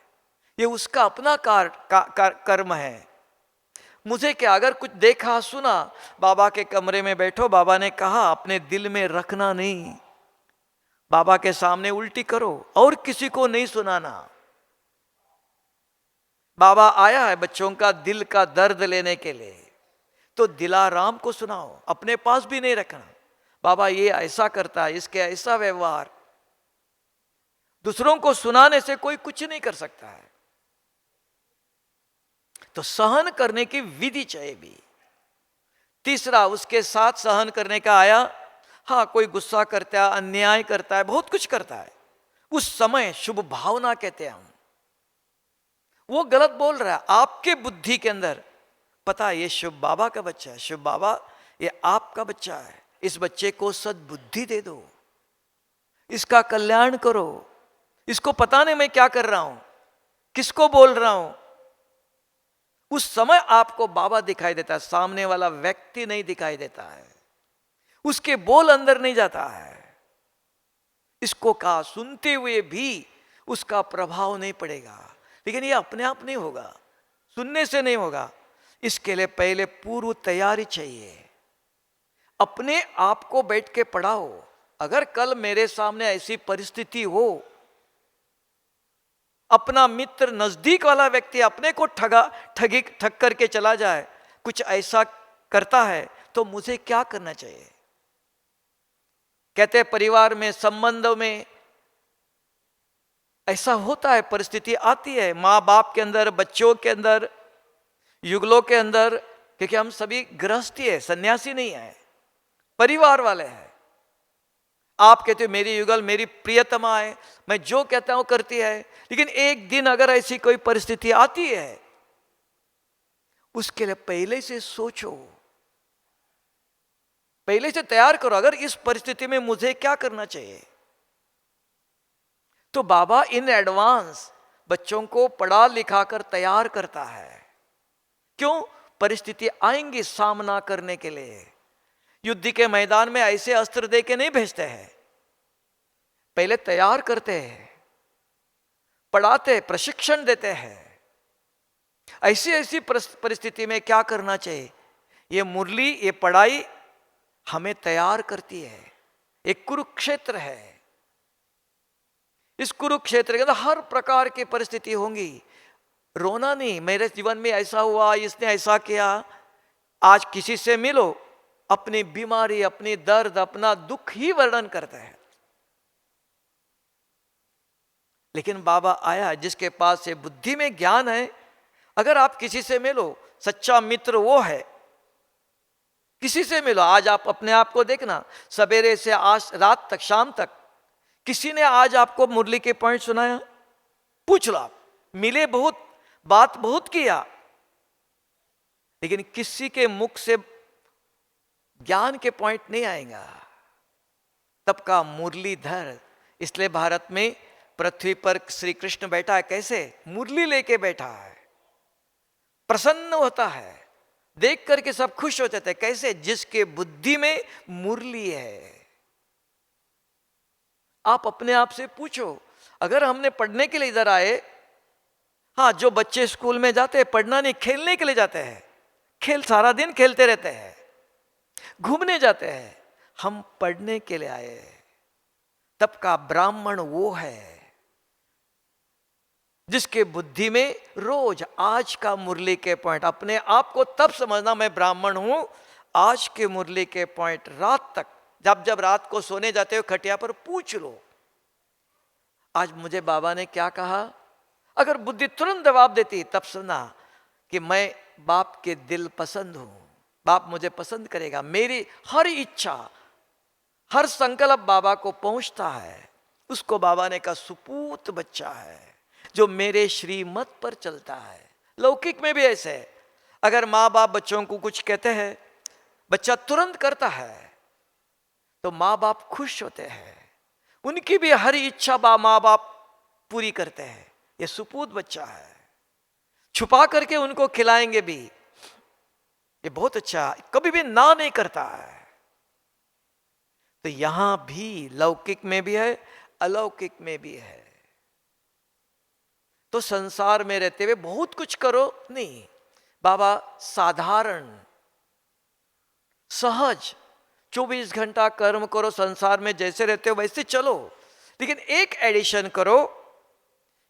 ये उसका अपना कर्म है। मुझे क्या, अगर कुछ देखा सुना, बाबा के कमरे में बैठो, बाबा ने कहा अपने दिल में रखना नहीं, बाबा के सामने उल्टी करो और किसी को नहीं सुनाना। बाबा आया है बच्चों का दिल का दर्द लेने के लिए, तो दिलाराम को सुनाओ, अपने पास भी नहीं रखना। बाबा ये ऐसा करता है, इसके ऐसा व्यवहार। दूसरों को सुनाने से कोई कुछ नहीं कर सकता है। तो सहन करने की विधि चाहिए भी। तीसरा, उसके साथ सहन करने का आया, हाँ कोई गुस्सा करता है, अन्याय करता है, बहुत कुछ करता है, उस समय शुभ भावना कहते हैं हम। वो गलत बोल रहा है, आपके बुद्धि के अंदर पता है ये शुभ बाबा का बच्चा है, शुभ बाबा ये आपका बच्चा है, इस बच्चे को सद्बुद्धि दे दो, इसका कल्याण करो, इसको पता नहीं मैं क्या कर रहा हूं, किसको बोल रहा हूं। उस समय आपको बाबा दिखाई देता है, सामने वाला व्यक्ति नहीं दिखाई देता है, उसके बोल अंदर नहीं जाता है। इसको कहा सुनते हुए भी उसका प्रभाव नहीं पड़ेगा, लेकिन ये अपने आप नहीं होगा, सुनने से नहीं होगा। इसके लिए पहले पूर्व तैयारी चाहिए। अपने आप को बैठ के पढ़ाओ। अगर कल मेरे सामने ऐसी परिस्थिति हो, अपना मित्र, नजदीक वाला व्यक्ति अपने को ठग करके चला जाए, कुछ ऐसा करता है, तो मुझे क्या करना चाहिए। कहते हैं परिवार में, संबंधों में ऐसा होता है, परिस्थिति आती है, माँ बाप के अंदर, बच्चों के अंदर, युगलों के अंदर, क्योंकि हम सभी गृहस्थी है, सन्यासी नहीं है, परिवार वाले हैं। आप कहते हो मेरी युगल मेरी प्रियतमा है, मैं जो कहता हूं करती है, लेकिन एक दिन अगर ऐसी कोई परिस्थिति आती है, उसके लिए पहले से सोचो, पहले से तैयार करो। अगर इस परिस्थिति में मुझे क्या करना चाहिए, तो बाबा इन एडवांस बच्चों को पढ़ा लिखा कर तैयार करता है। क्यों? परिस्थिति आएंगी सामना करने के लिए। युद्ध के मैदान में ऐसे अस्त्र दे के नहीं भेजते हैं, पहले तैयार करते हैं, पढ़ाते, प्रशिक्षण देते हैं। ऐसी ऐसी परिस्थिति में क्या करना चाहिए, ये मुरली, ये पढ़ाई हमें तैयार करती है। एक कुरुक्षेत्र है, इस कुरुक्षेत्र के अंदर हर प्रकार की परिस्थिति होंगी। रोना नहीं, मेरे जीवन में ऐसा हुआ, इसने ऐसा किया। आज किसी से मिलो, अपनी बीमारी, अपनी दर्द, अपना दुख ही वर्णन करते हैं। लेकिन बाबा आया जिसके पास से बुद्धि में ज्ञान है। अगर आप किसी से मिलो, सच्चा मित्र वो है। किसी से मिलो, आज आप अपने आप को देखना, सवेरे से आज रात तक, शाम तक, किसी ने आज आपको मुरली के पॉइंट सुनाया? पूछ लो आप। मिले बहुत, बात बहुत किया, लेकिन किसी के मुख से ज्ञान के पॉइंट नहीं आएगा। तब का मुरलीधर, इसलिए भारत में पृथ्वी पर श्री कृष्ण बैठा है, कैसे? मुरली लेके बैठा है, प्रसन्न होता है, देख करके सब खुश हो जाते हैं। कैसे? जिसके बुद्धि में मुरली है। आप अपने आप से पूछो, अगर हमने पढ़ने के लिए इधर आए, हाँ, जो बच्चे स्कूल में जाते हैं पढ़ना नहीं, खेलने के लिए जाते हैं, खेल सारा दिन खेलते रहते हैं, घूमने जाते हैं, हम पढ़ने के लिए आए। तब का ब्राह्मण वो है जिसके बुद्धि में रोज आज का मुरली के पॉइंट, अपने आप को तब समझना मैं ब्राह्मण हूं, आज के मुरली के पॉइंट रात तक, जब जब रात को सोने जाते हो खटिया पर पूछ लो, आज मुझे बाबा ने क्या कहा। अगर बुद्धि तुरंत जवाब देती, तब सुना कि मैं बाप के दिल पसंद हूं, बाप मुझे पसंद करेगा, मेरी हर इच्छा हर संकल्प बाबा को पहुंचता है। उसको बाबा ने कहा सुपूत बच्चा है जो मेरे श्रीमत पर चलता है। लौकिक में भी ऐसे है, अगर माँ बाप बच्चों को कुछ कहते हैं, बच्चा तुरंत करता है, तो माँ बाप खुश होते हैं, उनकी भी हर इच्छा माँ बाप पूरी करते हैं। ये सुपूत बच्चा है, छुपा करके उनको खिलाएंगे भी, ये बहुत अच्छा, कभी भी ना नहीं करता है। तो यहां भी लौकिक में भी है, अलौकिक में भी है। तो संसार में रहते हुए बहुत कुछ करो नहीं, बाबा साधारण सहज 24 घंटा कर्म करो, संसार में जैसे रहते हो वैसे चलो, लेकिन एक एडिशन करो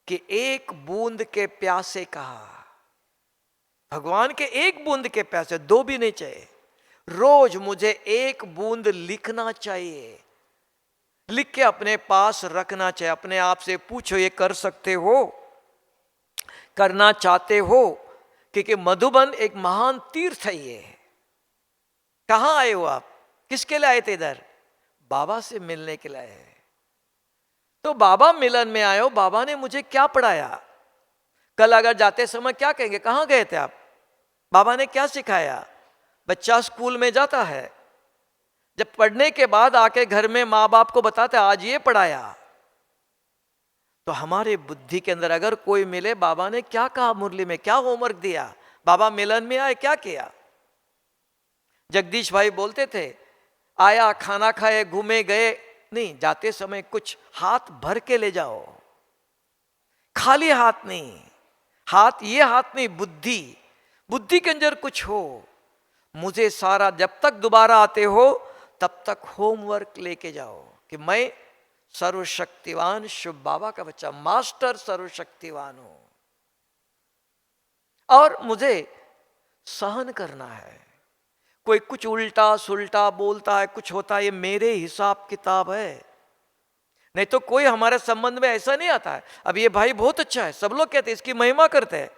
कि एक बूंद के प्यासे कहा, भगवान के एक बूंद के प्यासे, दो भी नहीं चाहिए, रोज मुझे एक बूंद लिखना चाहिए, लिख के अपने पास रखना चाहिए। अपने आप से पूछो, ये कर सकते हो, करना चाहते हो? क्योंकि मधुबन एक महान तीर्थ है। ये कहां आए हो आप? किसके लिए आए थे इधर? बाबा से मिलने के लिए आए। तो बाबा मिलन में आए हो, बाबा ने मुझे क्या पढ़ाया? कल अगर जाते समय क्या कहेंगे, कहां गए थे आप? बाबा ने क्या सिखाया? बच्चा स्कूल में जाता है, जब पढ़ने के बाद आके घर में माँ बाप को बताते आज ये पढ़ाया, तो हमारे बुद्धि के अंदर अगर कोई मिले, बाबा ने क्या कहा मुरली में, क्या होमवर्क दिया, बाबा मिलन में आए क्या किया? जगदीश भाई बोलते थे, आया खाना खाए घूमे गए नहीं, जाते समय कुछ हाथ भर के ले जाओ, खाली हाथ नहीं, हाथ ये हाथ नहीं, बुद्धि, बुद्धि के अंदर कुछ हो। मुझे सारा, जब तक दोबारा आते हो तब तक होमवर्क लेके जाओ कि मैं सर्वशक्तिवान शिव बाबा का बच्चा, मास्टर सर्वशक्तिवान हूं, और मुझे सहन करना है। कोई कुछ उल्टा सुल्टा बोलता है, कुछ होता है, ये मेरे हिसाब किताब है, नहीं तो कोई हमारे संबंध में ऐसा नहीं आता है। अब ये भाई बहुत अच्छा है, सब लोग कहते हैं, इसकी महिमा करते हैं,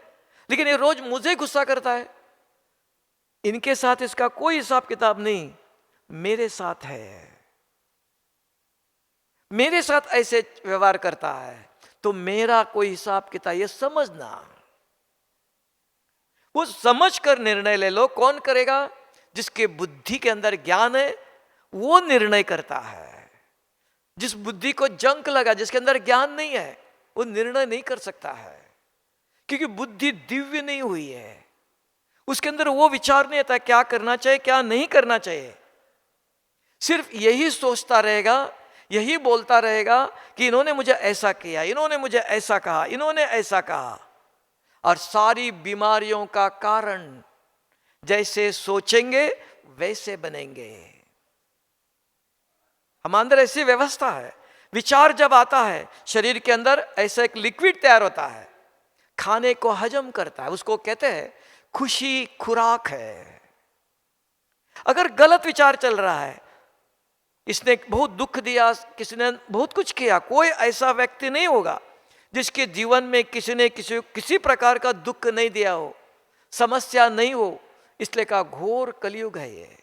लेकिन ये रोज मुझे गुस्सा करता है, इनके साथ इसका कोई हिसाब किताब नहीं, मेरे साथ है, मेरे साथ ऐसे व्यवहार करता है, तो मेरा कोई हिसाब किताब, ये समझना, वो समझ कर निर्णय ले लो। कौन करेगा? जिसके बुद्धि के अंदर ज्ञान है वो निर्णय करता है। जिस बुद्धि को जंक लगा, जिसके अंदर ज्ञान नहीं है, वो निर्णय नहीं कर सकता है, क्योंकि बुद्धि दिव्य नहीं हुई है, उसके अंदर वो विचार नहीं आता क्या करना चाहिए क्या नहीं करना चाहिए। सिर्फ यही सोचता रहेगा, यही बोलता रहेगा कि इन्होंने मुझे ऐसा किया, इन्होंने मुझे ऐसा कहा, इन्होंने ऐसा कहा, और सारी बीमारियों का कारण जैसे सोचेंगे वैसे बनेंगे। हमारे अंदर ऐसी व्यवस्था है, विचार जब आता है शरीर के अंदर ऐसा एक लिक्विड तैयार होता है, खाने को हजम करता है, उसको कहते हैं खुशी खुराक है। अगर गलत विचार चल रहा है, इसने बहुत दुख दिया, किसी ने बहुत कुछ किया, कोई ऐसा व्यक्ति नहीं होगा जिसके जीवन में किसी ने किसी प्रकार का दुख नहीं दिया हो, समस्या नहीं हो, इसलिए का घोर कलयुग है ये।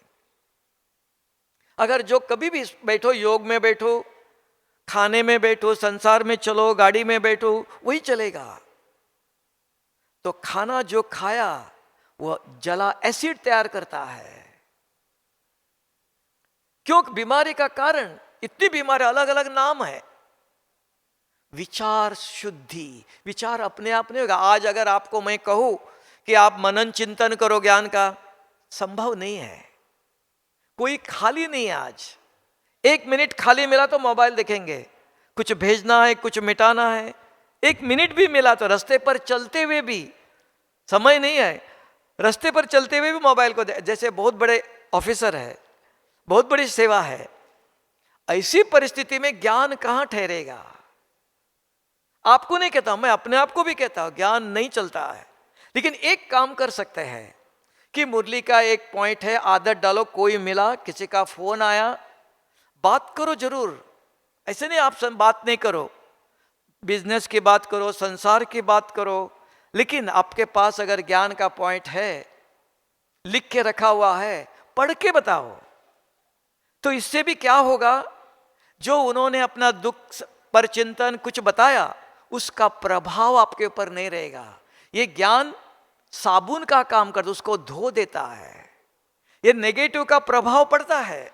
अगर जो कभी भी बैठो, योग में बैठो, खाने में बैठो, संसार में चलो, गाड़ी में बैठो, वही चलेगा। तो खाना जो खाया वो जला एसिड तैयार करता है। क्यों? बीमारी का कारण, इतनी बीमारी, अलग अलग नाम है। विचार शुद्धि, विचार अपने आप नहीं होगा। आज अगर आपको मैं कहूं कि आप मनन चिंतन करो ज्ञान का, संभव नहीं है। कोई खाली नहीं है आज। 1 मिनट खाली मिला तो मोबाइल देखेंगे, कुछ भेजना है, कुछ मिटाना है। 1 मिनट भी मिला तो रास्ते पर चलते हुए भी समय नहीं है, रास्ते पर चलते हुए भी मोबाइल को जैसे बहुत बड़े ऑफिसर है, बहुत बड़ी सेवा है। ऐसी परिस्थिति में ज्ञान कहां ठहरेगा? आपको नहीं कहता, मैं अपने आप को भी कहता हूं, ज्ञान नहीं चलता है। लेकिन एक काम कर सकते हैं कि मुरली का एक पॉइंट है, आदत डालो, कोई मिला, किसी का फोन आया, बात करो जरूर। ऐसे नहीं आप बात नहीं करो, बिजनेस की बात करो, संसार की बात करो, लेकिन आपके पास अगर ज्ञान का पॉइंट है, लिख के रखा हुआ है, पढ़ के बताओ। तो इससे भी क्या होगा, जो उन्होंने अपना दुख पर चिंतन कुछ बताया, उसका प्रभाव आपके ऊपर नहीं रहेगा। ये ज्ञान साबुन का काम करता, उसको धो देता है। ये नेगेटिव का प्रभाव पड़ता है,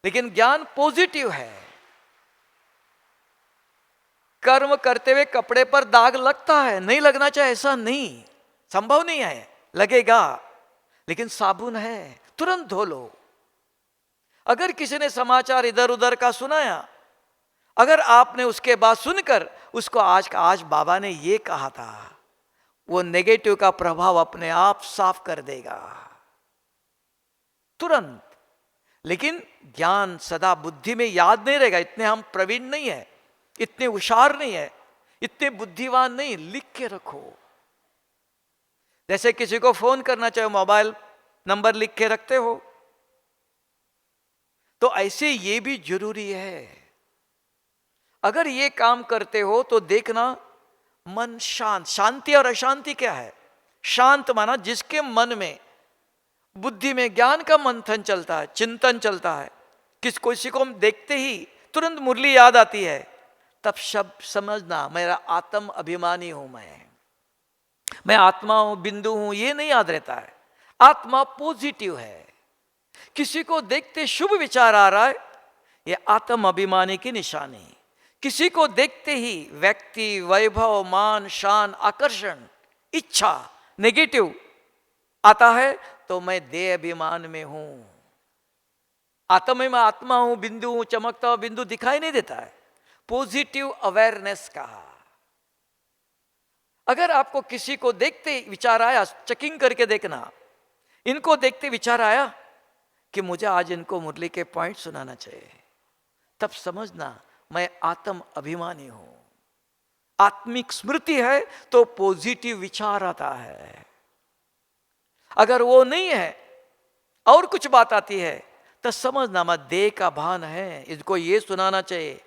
लेकिन ज्ञान पॉजिटिव है। कर्म करते हुए कपड़े पर दाग लगता है, नहीं लगना चाहिए ऐसा नहीं, संभव नहीं है, लगेगा, लेकिन साबुन है, तुरंत धो लो। अगर किसी ने समाचार इधर उधर का सुनाया, अगर आपने उसके बाद सुनकर उसको आज बाबा ने ये कहा था, वो नेगेटिव का प्रभाव अपने आप साफ कर देगा तुरंत। लेकिन ज्ञान सदा बुद्धि में याद नहीं रहेगा, इतने हम प्रवीण नहीं है, इतने होशियार नहीं है, इतने बुद्धिमान नहीं। लिख के रखो। जैसे किसी को फोन करना चाहे, मोबाइल नंबर लिख के रखते हो, तो ऐसे ये भी जरूरी है। अगर ये काम करते हो तो देखना मन शांत। शांति और अशांति क्या है? शांत माना जिसके मन में, बुद्धि में ज्ञान का मंथन चलता है, चिंतन चलता है, किसी को देखते ही तुरंत मुरली याद आती है, तब शब्द समझना मेरा आत्म अभिमानी हूं, मैं आत्मा हूं, बिंदु हूं, ये नहीं याद रहता है। आत्मा पॉजिटिव है। किसी को देखते शुभ विचार आ रहा है, ये आत्म अभिमानी की निशानी। किसी को देखते ही व्यक्ति, वैभव, मान, शान, आकर्षण, इच्छा नेगेटिव आता है, तो मैं देह अभिमान में हूं। आत्मा में आत्मा हूं, बिंदु हूं, चमकता हुआ बिंदु दिखाई नहीं देता है। पॉजिटिव अवेयरनेस कहा। अगर आपको किसी को देखते विचार आया, चेकिंग करके देखना, इनको देखते विचार आया कि मुझे आज इनको मुरली के पॉइंट सुनाना चाहिए, तब समझना मैं आत्म अभिमानी हूं। आत्मिक स्मृति है तो पॉजिटिव विचार आता है। अगर वो नहीं है और कुछ बात आती है, तो समझना मैं देह का भान है, इसको ये सुनाना चाहिए,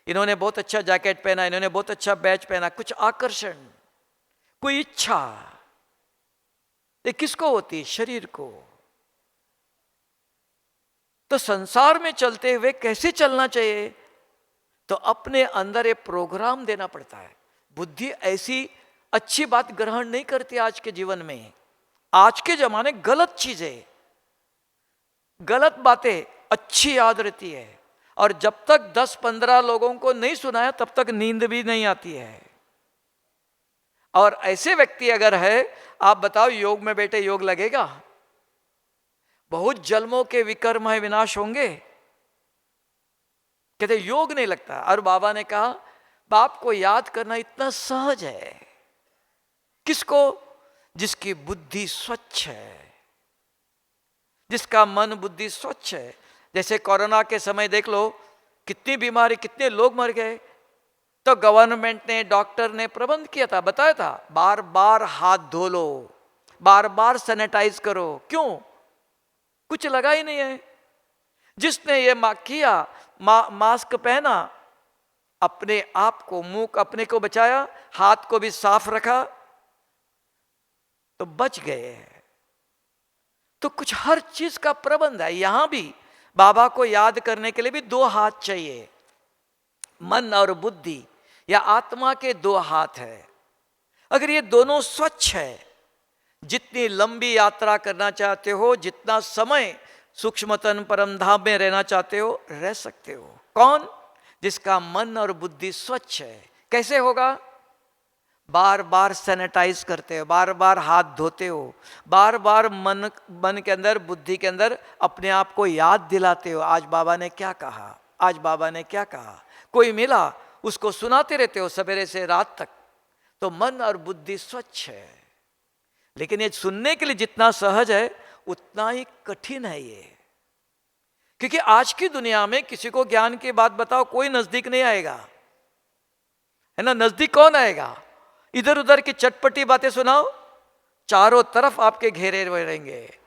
इन्होंने बहुत अच्छा जैकेट पहना, इन्होंने बहुत अच्छा बैच पहना, कुछ आकर्षण, कोई इच्छा, ये किसको होती? शरीर को। तो संसार में चलते हुए कैसे चलना चाहिए? तो अपने अंदर एक प्रोग्राम देना पड़ता है। बुद्धि ऐसी अच्छी बात ग्रहण नहीं करती आज के जीवन में। आज के जमाने गलत चीजें, गलत बातें अच्छी याद रहती है, और जब तक 10-15 लोगों को नहीं सुनाया तब तक नींद भी नहीं आती है। और ऐसे व्यक्ति अगर है, आप बताओ योग में बैठे योग लगेगा? बहुत जन्मों के विकर्म है, विनाश होंगे, कहते योग नहीं लगता। और बाबा ने कहा बाप को याद करना इतना सहज है। किसको? जिसकी बुद्धि स्वच्छ है, जिसका मन बुद्धि स्वच्छ है। जैसे कोरोना के समय देख लो, कितनी बीमारी, कितने लोग मर गए, तो गवर्नमेंट ने, डॉक्टर ने प्रबंध किया था, बताया था, बार बार हाथ धो लो, बार बार सैनिटाइज करो। क्यों? कुछ लगा ही नहीं है। जिसने ये किया, मास्क पहना, अपने आप को, मुंह अपने को बचाया, हाथ को भी साफ रखा, तो बच गए। तो कुछ हर चीज का प्रबंध है। यहां भी बाबा को याद करने के लिए भी 2 हाथ चाहिए। मन और बुद्धि या आत्मा के 2 हाथ है। अगर ये दोनों स्वच्छ है, जितनी लंबी यात्रा करना चाहते हो, जितना समय सूक्ष्मतन परम धाम में रहना चाहते हो, रह सकते हो। कौन? जिसका मन और बुद्धि स्वच्छ है। कैसे होगा? बार बार सैनिटाइज करते हो, बार बार हाथ धोते हो, बार बार मन के अंदर, बुद्धि के अंदर अपने आप को याद दिलाते हो, आज बाबा ने क्या कहा, आज बाबा ने क्या कहा। कोई मिला, उसको सुनाते रहते हो सवेरे से रात तक, तो मन और बुद्धि स्वच्छ है। लेकिन ये सुनने के लिए जितना सहज है उतना ही कठिन है ये, क्योंकि आज की दुनिया में किसी को ज्ञान की बात बताओ, कोई नजदीक नहीं आएगा, है ना। नजदीक कौन आएगा? इधर उधर की चटपटी बातें सुनाओ, चारों तरफ आपके घेरे हुए रहेंगे।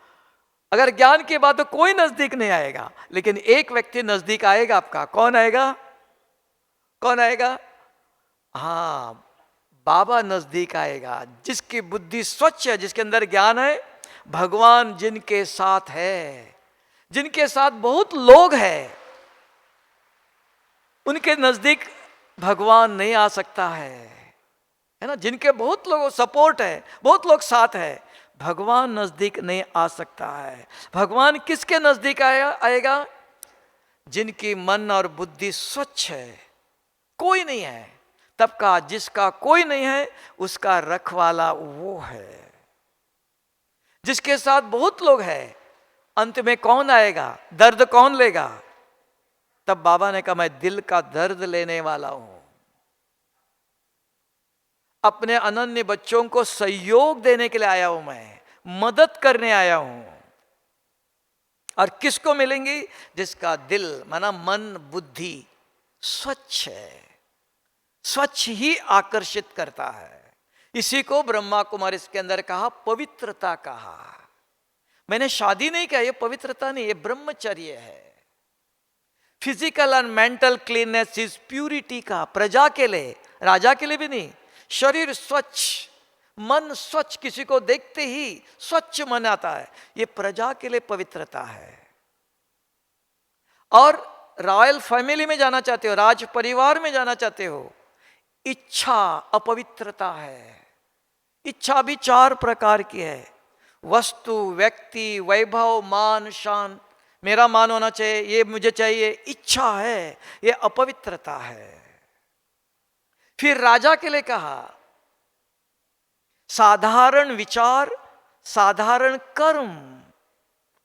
अगर ज्ञान की बात तो कोई नजदीक नहीं आएगा, लेकिन एक व्यक्ति नजदीक आएगा आपका। कौन आएगा? कौन आएगा? हाँ, बाबा नजदीक आएगा, जिसकी बुद्धि स्वच्छ है, जिसके अंदर ज्ञान है। भगवान जिनके साथ है, जिनके साथ बहुत लोग हैं, उनके नजदीक भगवान नहीं आ सकता है ना। जिनके बहुत लोगों सपोर्ट है, बहुत लोग साथ है, भगवान नजदीक नहीं आ सकता है। भगवान किसके नजदीक आएगा? जिनकी मन और बुद्धि स्वच्छ है, कोई नहीं है तब का, जिसका कोई नहीं है उसका रखवाला वो है। जिसके साथ बहुत लोग हैं, अंत में कौन आएगा? दर्द कौन लेगा? तब बाबा ने कहा, मैं दिल का दर्द लेने वाला हूं। अपने अनन्य बच्चों को सहयोग देने के लिए आया हूं, मैं मदद करने आया हूं। और किसको मिलेंगी? जिसका दिल माना मन बुद्धि स्वच्छ है। स्वच्छ ही आकर्षित करता है। इसी को ब्रह्मा कुमारी इसके अंदर कहा, पवित्रता कहा। मैंने शादी नहीं कहा, ये पवित्रता नहीं, ये ब्रह्मचर्य है। Physical and mental cleanness is purity का, प्रजा के लिए, राजा के लिए भी नहीं। शरीर स्वच्छ, मन स्वच्छ, किसी को देखते ही स्वच्छ मन आता है, ये प्रजा के लिए पवित्रता है। और रॉयल फैमिली में जाना चाहते हो, राज परिवार में जाना चाहते हो, इच्छा अपवित्रता है। इच्छा भी 4 प्रकार की है, वस्तु, व्यक्ति, वैभव, मान, शान। मेरा मान होना चाहिए, ये मुझे चाहिए, इच्छा है, ये अपवित्रता है। फिर राजा के लिए कहा, साधारण विचार, साधारण कर्म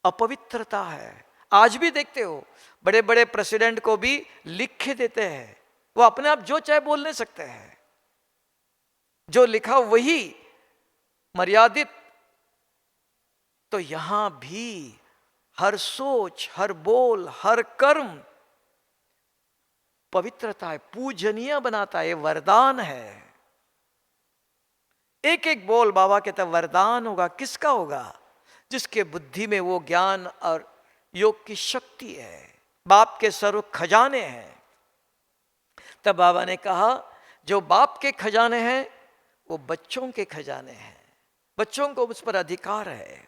अपवित्रता है। आज भी देखते हो, बड़े बड़े प्रेसिडेंट को भी लिख के देते हैं, वो अपने आप जो चाहे बोल नहीं सकते हैं, जो लिखा वही मर्यादित। तो यहां भी हर सोच, हर बोल, हर कर्म पवित्रता है, पूजनीय बनाता है, वरदान है। एक एक बोल बाबा कहता है वरदान होगा। किसका होगा? जिसके बुद्धि में वो ज्ञान और योग की शक्ति है, बाप के सर्व खजाने हैं। तब बाबा ने कहा, जो बाप के खजाने हैं वो बच्चों के खजाने हैं, बच्चों को उस पर अधिकार है।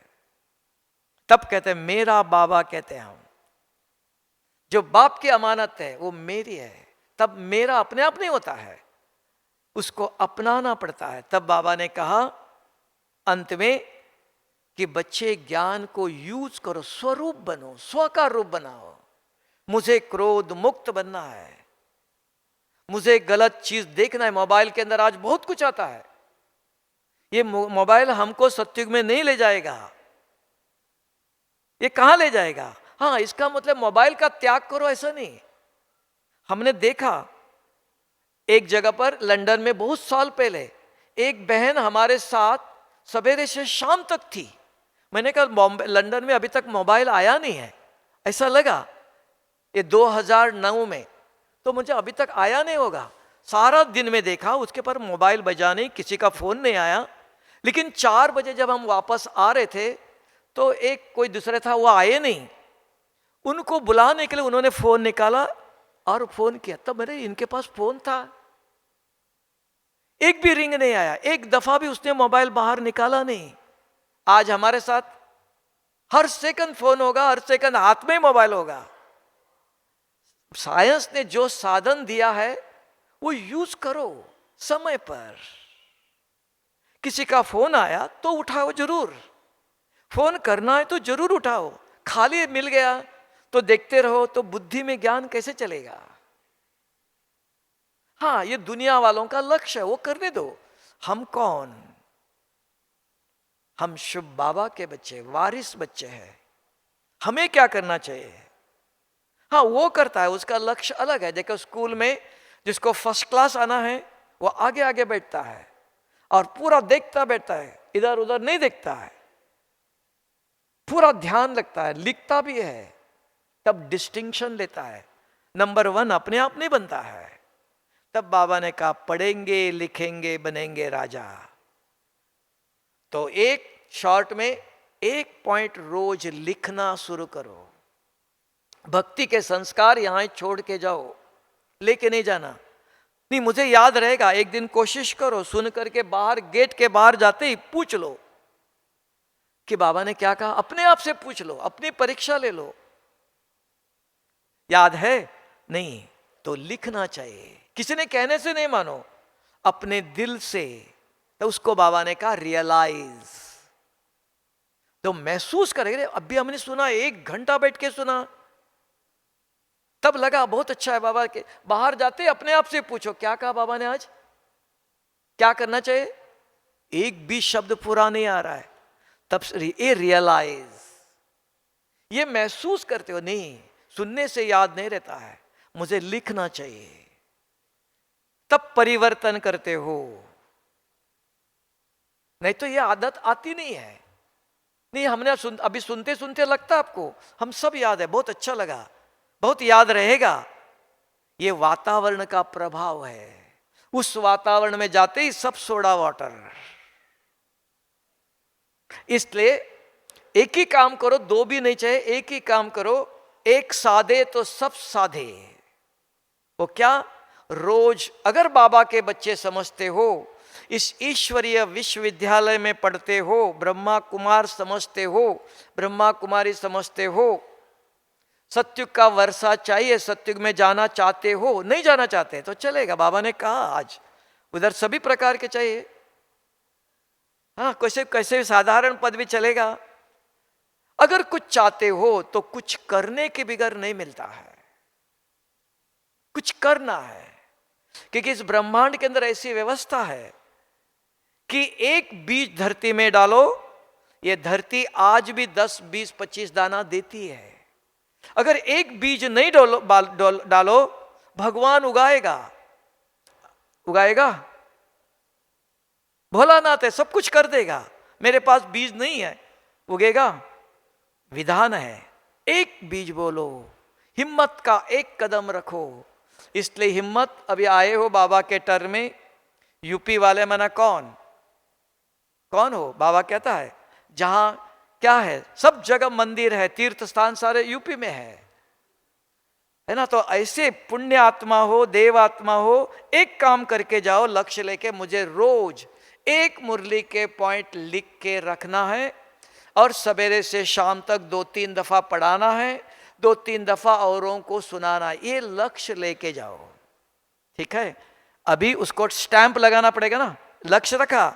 तब कहते हैं मेरा बाबा, कहते हैं हम, जो बाप की अमानत है वो मेरी है। तब मेरा अपने आप नहीं होता है, उसको अपनाना पड़ता है। तब बाबा ने कहा अंत में कि बच्चे ज्ञान को यूज करो, स्वरूप बनो, स्व का रूप बनाओ। मुझे क्रोध मुक्त बनना है, मुझे गलत चीज देखना है। मोबाइल के अंदर आज बहुत कुछ आता है, ये मोबाइल हमको सत्युग में नहीं ले जाएगा। ये कहां ले जाएगा? हाँ, इसका मतलब मोबाइल का त्याग करो ऐसा नहीं। हमने देखा एक जगह पर लंदन में बहुत साल पहले, एक बहन हमारे साथ सवेरे से शाम तक थी। मैंने कहा बॉम्बे लंदन में अभी तक मोबाइल आया नहीं है, ऐसा लगा ये 2009 में, तो मुझे अभी तक आया नहीं होगा। सारा दिन में देखा, उसके पर मोबाइल बजा नहीं, किसी का फोन नहीं आया। लेकिन 4 बजे जब हम वापस आ रहे थे तो एक कोई दूसरे था, वो आए नहीं। उनको बुलाने के लिए उन्होंने फोन निकाला और फोन किया, तब मेरे इनके पास फोन था, एक भी रिंग नहीं आया, एक दफा भी उसने मोबाइल बाहर निकाला नहीं। आज हमारे साथ हर सेकंड फोन होगा, हर सेकंड हाथ में मोबाइल होगा। साइंस ने जो साधन दिया है वो यूज करो समय पर। किसी का फोन आया तो उठाओ जरूर, फोन करना है तो जरूर उठाओ। खाली मिल गया तो देखते रहो तो बुद्धि में ज्ञान कैसे चलेगा? हाँ, ये दुनिया वालों का लक्ष्य है, वो करने दो। हम कौन? हम शुभ बाबा के बच्चे, वारिस बच्चे हैं। हमें क्या करना चाहिए? हाँ, वो करता है, उसका लक्ष्य अलग है। देखो स्कूल में जिसको फर्स्ट क्लास आना है वो आगे आगे बैठता है और पूरा देखता बैठता है, इधर उधर नहीं देखता है, पूरा ध्यान रखता है, लिखता भी है, तब डिस्टिंक्शन लेता है। नंबर 1 अपने आप नहीं बनता है। तब बाबा ने कहा पढ़ेंगे लिखेंगे बनेंगे राजा। तो एक शॉर्ट में 1 पॉइंट रोज लिखना शुरू करो। भक्ति के संस्कार यहां छोड़ के जाओ, लेके नहीं जाना। नहीं मुझे याद रहेगा, एक दिन कोशिश करो, सुन करके बाहर गेट के बाहर जाते ही पूछ लो कि बाबा ने क्या कहा। अपने आप से पूछ लो, अपनी परीक्षा ले लो। याद है नहीं तो लिखना चाहिए। किसी ने कहने से नहीं मानो, अपने दिल से। तो उसको बाबा ने कहा रियलाइज, तो महसूस करेंगे। अभी हमने सुना, 1 घंटा बैठ के सुना, तब लगा बहुत अच्छा है बाबा के। बाहर जाते अपने आप से पूछो क्या कहा बाबा ने आज, क्या करना चाहिए। एक भी शब्द पूरा नहीं आ रहा है, तब ये रियलाइज, ये महसूस करते हो। नहीं सुनने से याद नहीं रहता है, मुझे लिखना चाहिए, तब परिवर्तन करते हो। नहीं तो ये आदत आती नहीं है। नहीं हमने अभी सुनते सुनते लगता आपको हम सब याद है, बहुत अच्छा लगा, बहुत याद रहेगा। ये वातावरण का प्रभाव है। उस वातावरण में जाते ही सब सोडा वाटर। इसलिए एक ही काम करो, 2 भी नहीं चाहिए, एक ही काम करो। एक साधे तो सब साधे। वो क्या? रोज अगर बाबा के बच्चे समझते हो, इस ईश्वरीय विश्वविद्यालय में पढ़ते हो, ब्रह्मा कुमार समझते हो, ब्रह्मा कुमारी समझते हो, सत्युग का वर्षा चाहिए, सत्युग में जाना चाहते हो, नहीं जाना चाहते तो चलेगा। बाबा ने कहा आज उधर सभी प्रकार के चाहिए। हाँ, कैसे कैसे साधारण पद भी चलेगा। अगर कुछ चाहते हो तो कुछ करने के बगैर नहीं मिलता है, कुछ करना है। क्योंकि इस ब्रह्मांड के अंदर ऐसी व्यवस्था है कि एक बीज धरती में डालो, ये धरती आज भी 10, 20, 25 दाना देती है। अगर एक बीज नहीं डालो भगवान उगाएगा, उगाएगा? भोलानाथ है, सब कुछ कर देगा। मेरे पास बीज नहीं है, उगेगा? विधान है, एक बीज बोलो, हिम्मत का एक कदम रखो। इसलिए हिम्मत, अभी आए हो बाबा के टर्म में, यूपी वाले मना कौन कौन हो? बाबा कहता है जहां क्या है, सब जगह मंदिर है, तीर्थ स्थान सारे यूपी में है ना। तो ऐसे पुण्य आत्मा हो, देव आत्मा हो, एक काम करके जाओ, लक्ष्य लेके मुझे रोज एक मुरली के पॉइंट लिख के रखना है और सवेरे से शाम तक 2-3 दफा पढ़ाना है, 2-3 दफा औरों को सुनाना है। ये लक्ष्य लेके जाओ, ठीक है। अभी उसको स्टैंप लगाना पड़ेगा ना, लक्ष्य रखा,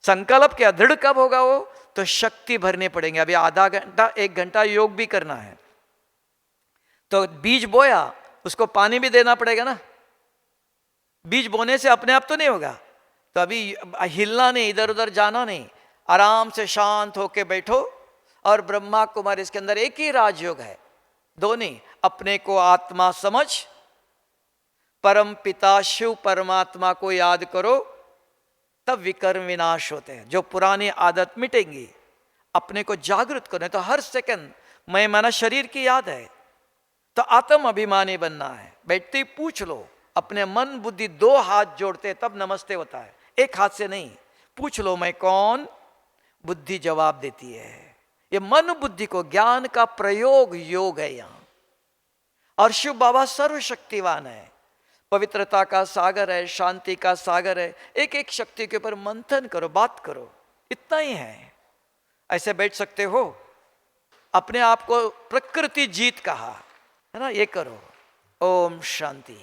संकल्प किया, दृढ़ कब होगा वो? तो शक्ति भरने पड़ेंगे। अभी आधा घंटा 1 घंटा योग भी करना है, तो बीज बोया, उसको पानी भी देना पड़ेगा ना। बीज बोने से अपने आप तो नहीं होगा। तो अभी हिलना नहीं, इधर उधर जाना नहीं, आराम से शांत होके बैठो। और ब्रह्मा कुमार इसके अंदर एक ही राजयोग है, 2 नहीं। अपने को आत्मा समझ, परम पिता शिव परमात्मा को याद करो, तब विकर्म विनाश होते हैं। जो पुरानी आदत मिटेंगी, अपने को जागृत करें। तो हर सेकंड मैं माना शरीर की याद है, तो आत्म अभिमानी बनना है। बैठते ही पूछ लो, अपने मन बुद्धि 2 हाथ जोड़ते तब नमस्ते होता है, एक हाथ से नहीं। पूछ लो मैं कौन, बुद्धि जवाब देती है। ये मन बुद्धि को, ज्ञान का प्रयोग योग है यहां। और शिव बाबा सर्वशक्तिवान है, पवित्रता का सागर है, शांति का सागर है। एक एक शक्ति के ऊपर मंथन करो, बात करो, इतना ही है। ऐसे बैठ सकते हो, अपने आप को प्रकृति जीत कहा है ना, ये करो। ओम शांति।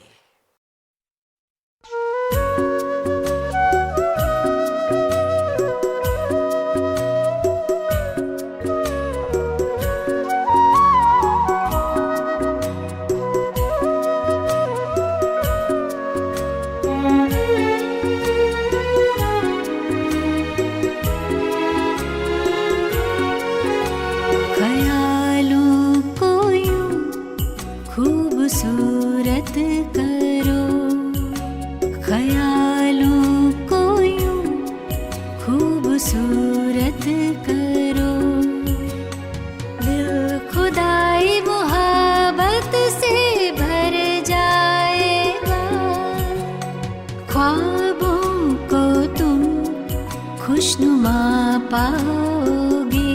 पाओगे,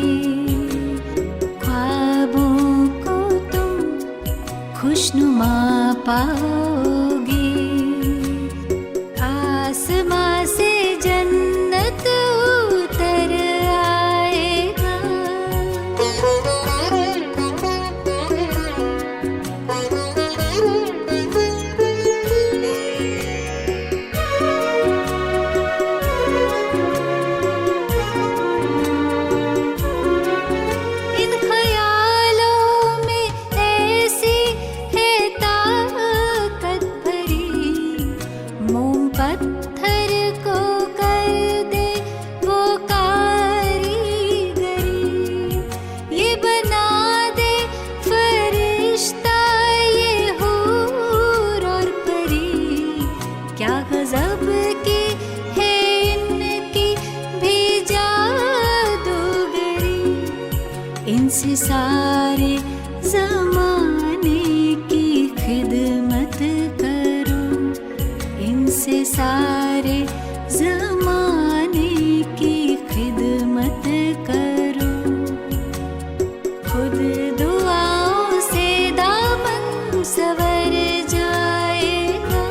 ख्वाबों को तुम खुशनुमा पाओगे। आसमां से जन्नत उतर आएगा, इन ख्यालों में ऐसी है ताकत भरी, मोम पत्थर को कर दे वो कारीगरी, ये बना दे फरिश्ता ये हूर और परी। क्या गजब की है इनकी भी जादूगरी, इनसे सारे ज़माने की खिदमत करो, इनसे सारे ज़माने की खिदमत करो। खुद दुआओं से दामन संवर जाएगा,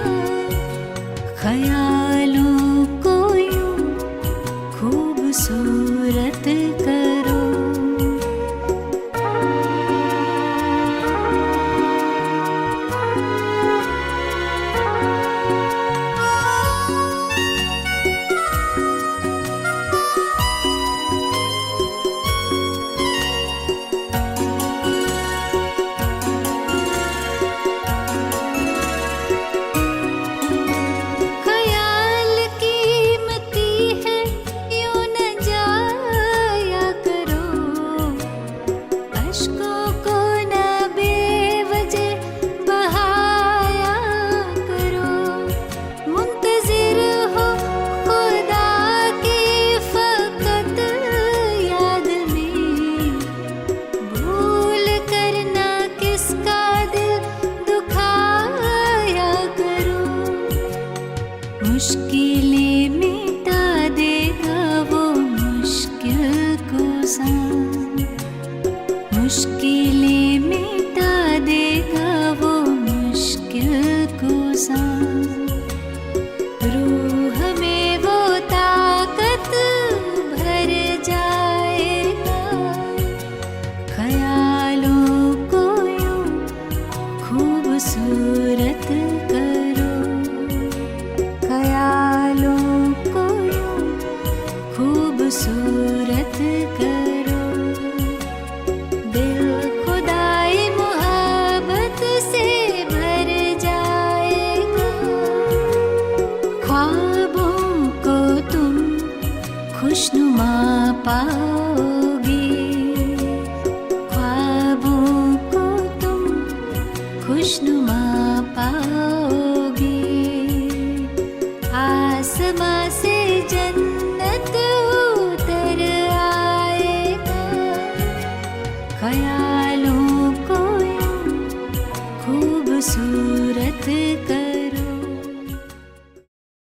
ख्यालों को यूं खूबसूरत करो। ख्याल कीमती है यूं न जाया करो, अश्कों को न बेवजह बहाया करो। मुंतज़िर हो खुदा की फ़क़त याद में, भूल करना किसका दिल दुखाया करो। मुश्किलें मिटा देगा वो मुश्किल कुसान, मुश्किलें मिटा देगा वो मुश्किल कुसान। रूह में वो ताकत भर जाएगा, ख्यालों को यूं खूबसूरत करो, ख्यालों को यूं खूबसूरत करो। दिल खुदाई मोहब्बत से भर जाएगा, ख्वाबों को तुम खुशनुमा पाओगे, ख्वाबों को तुम खुशनुमा पाओगे।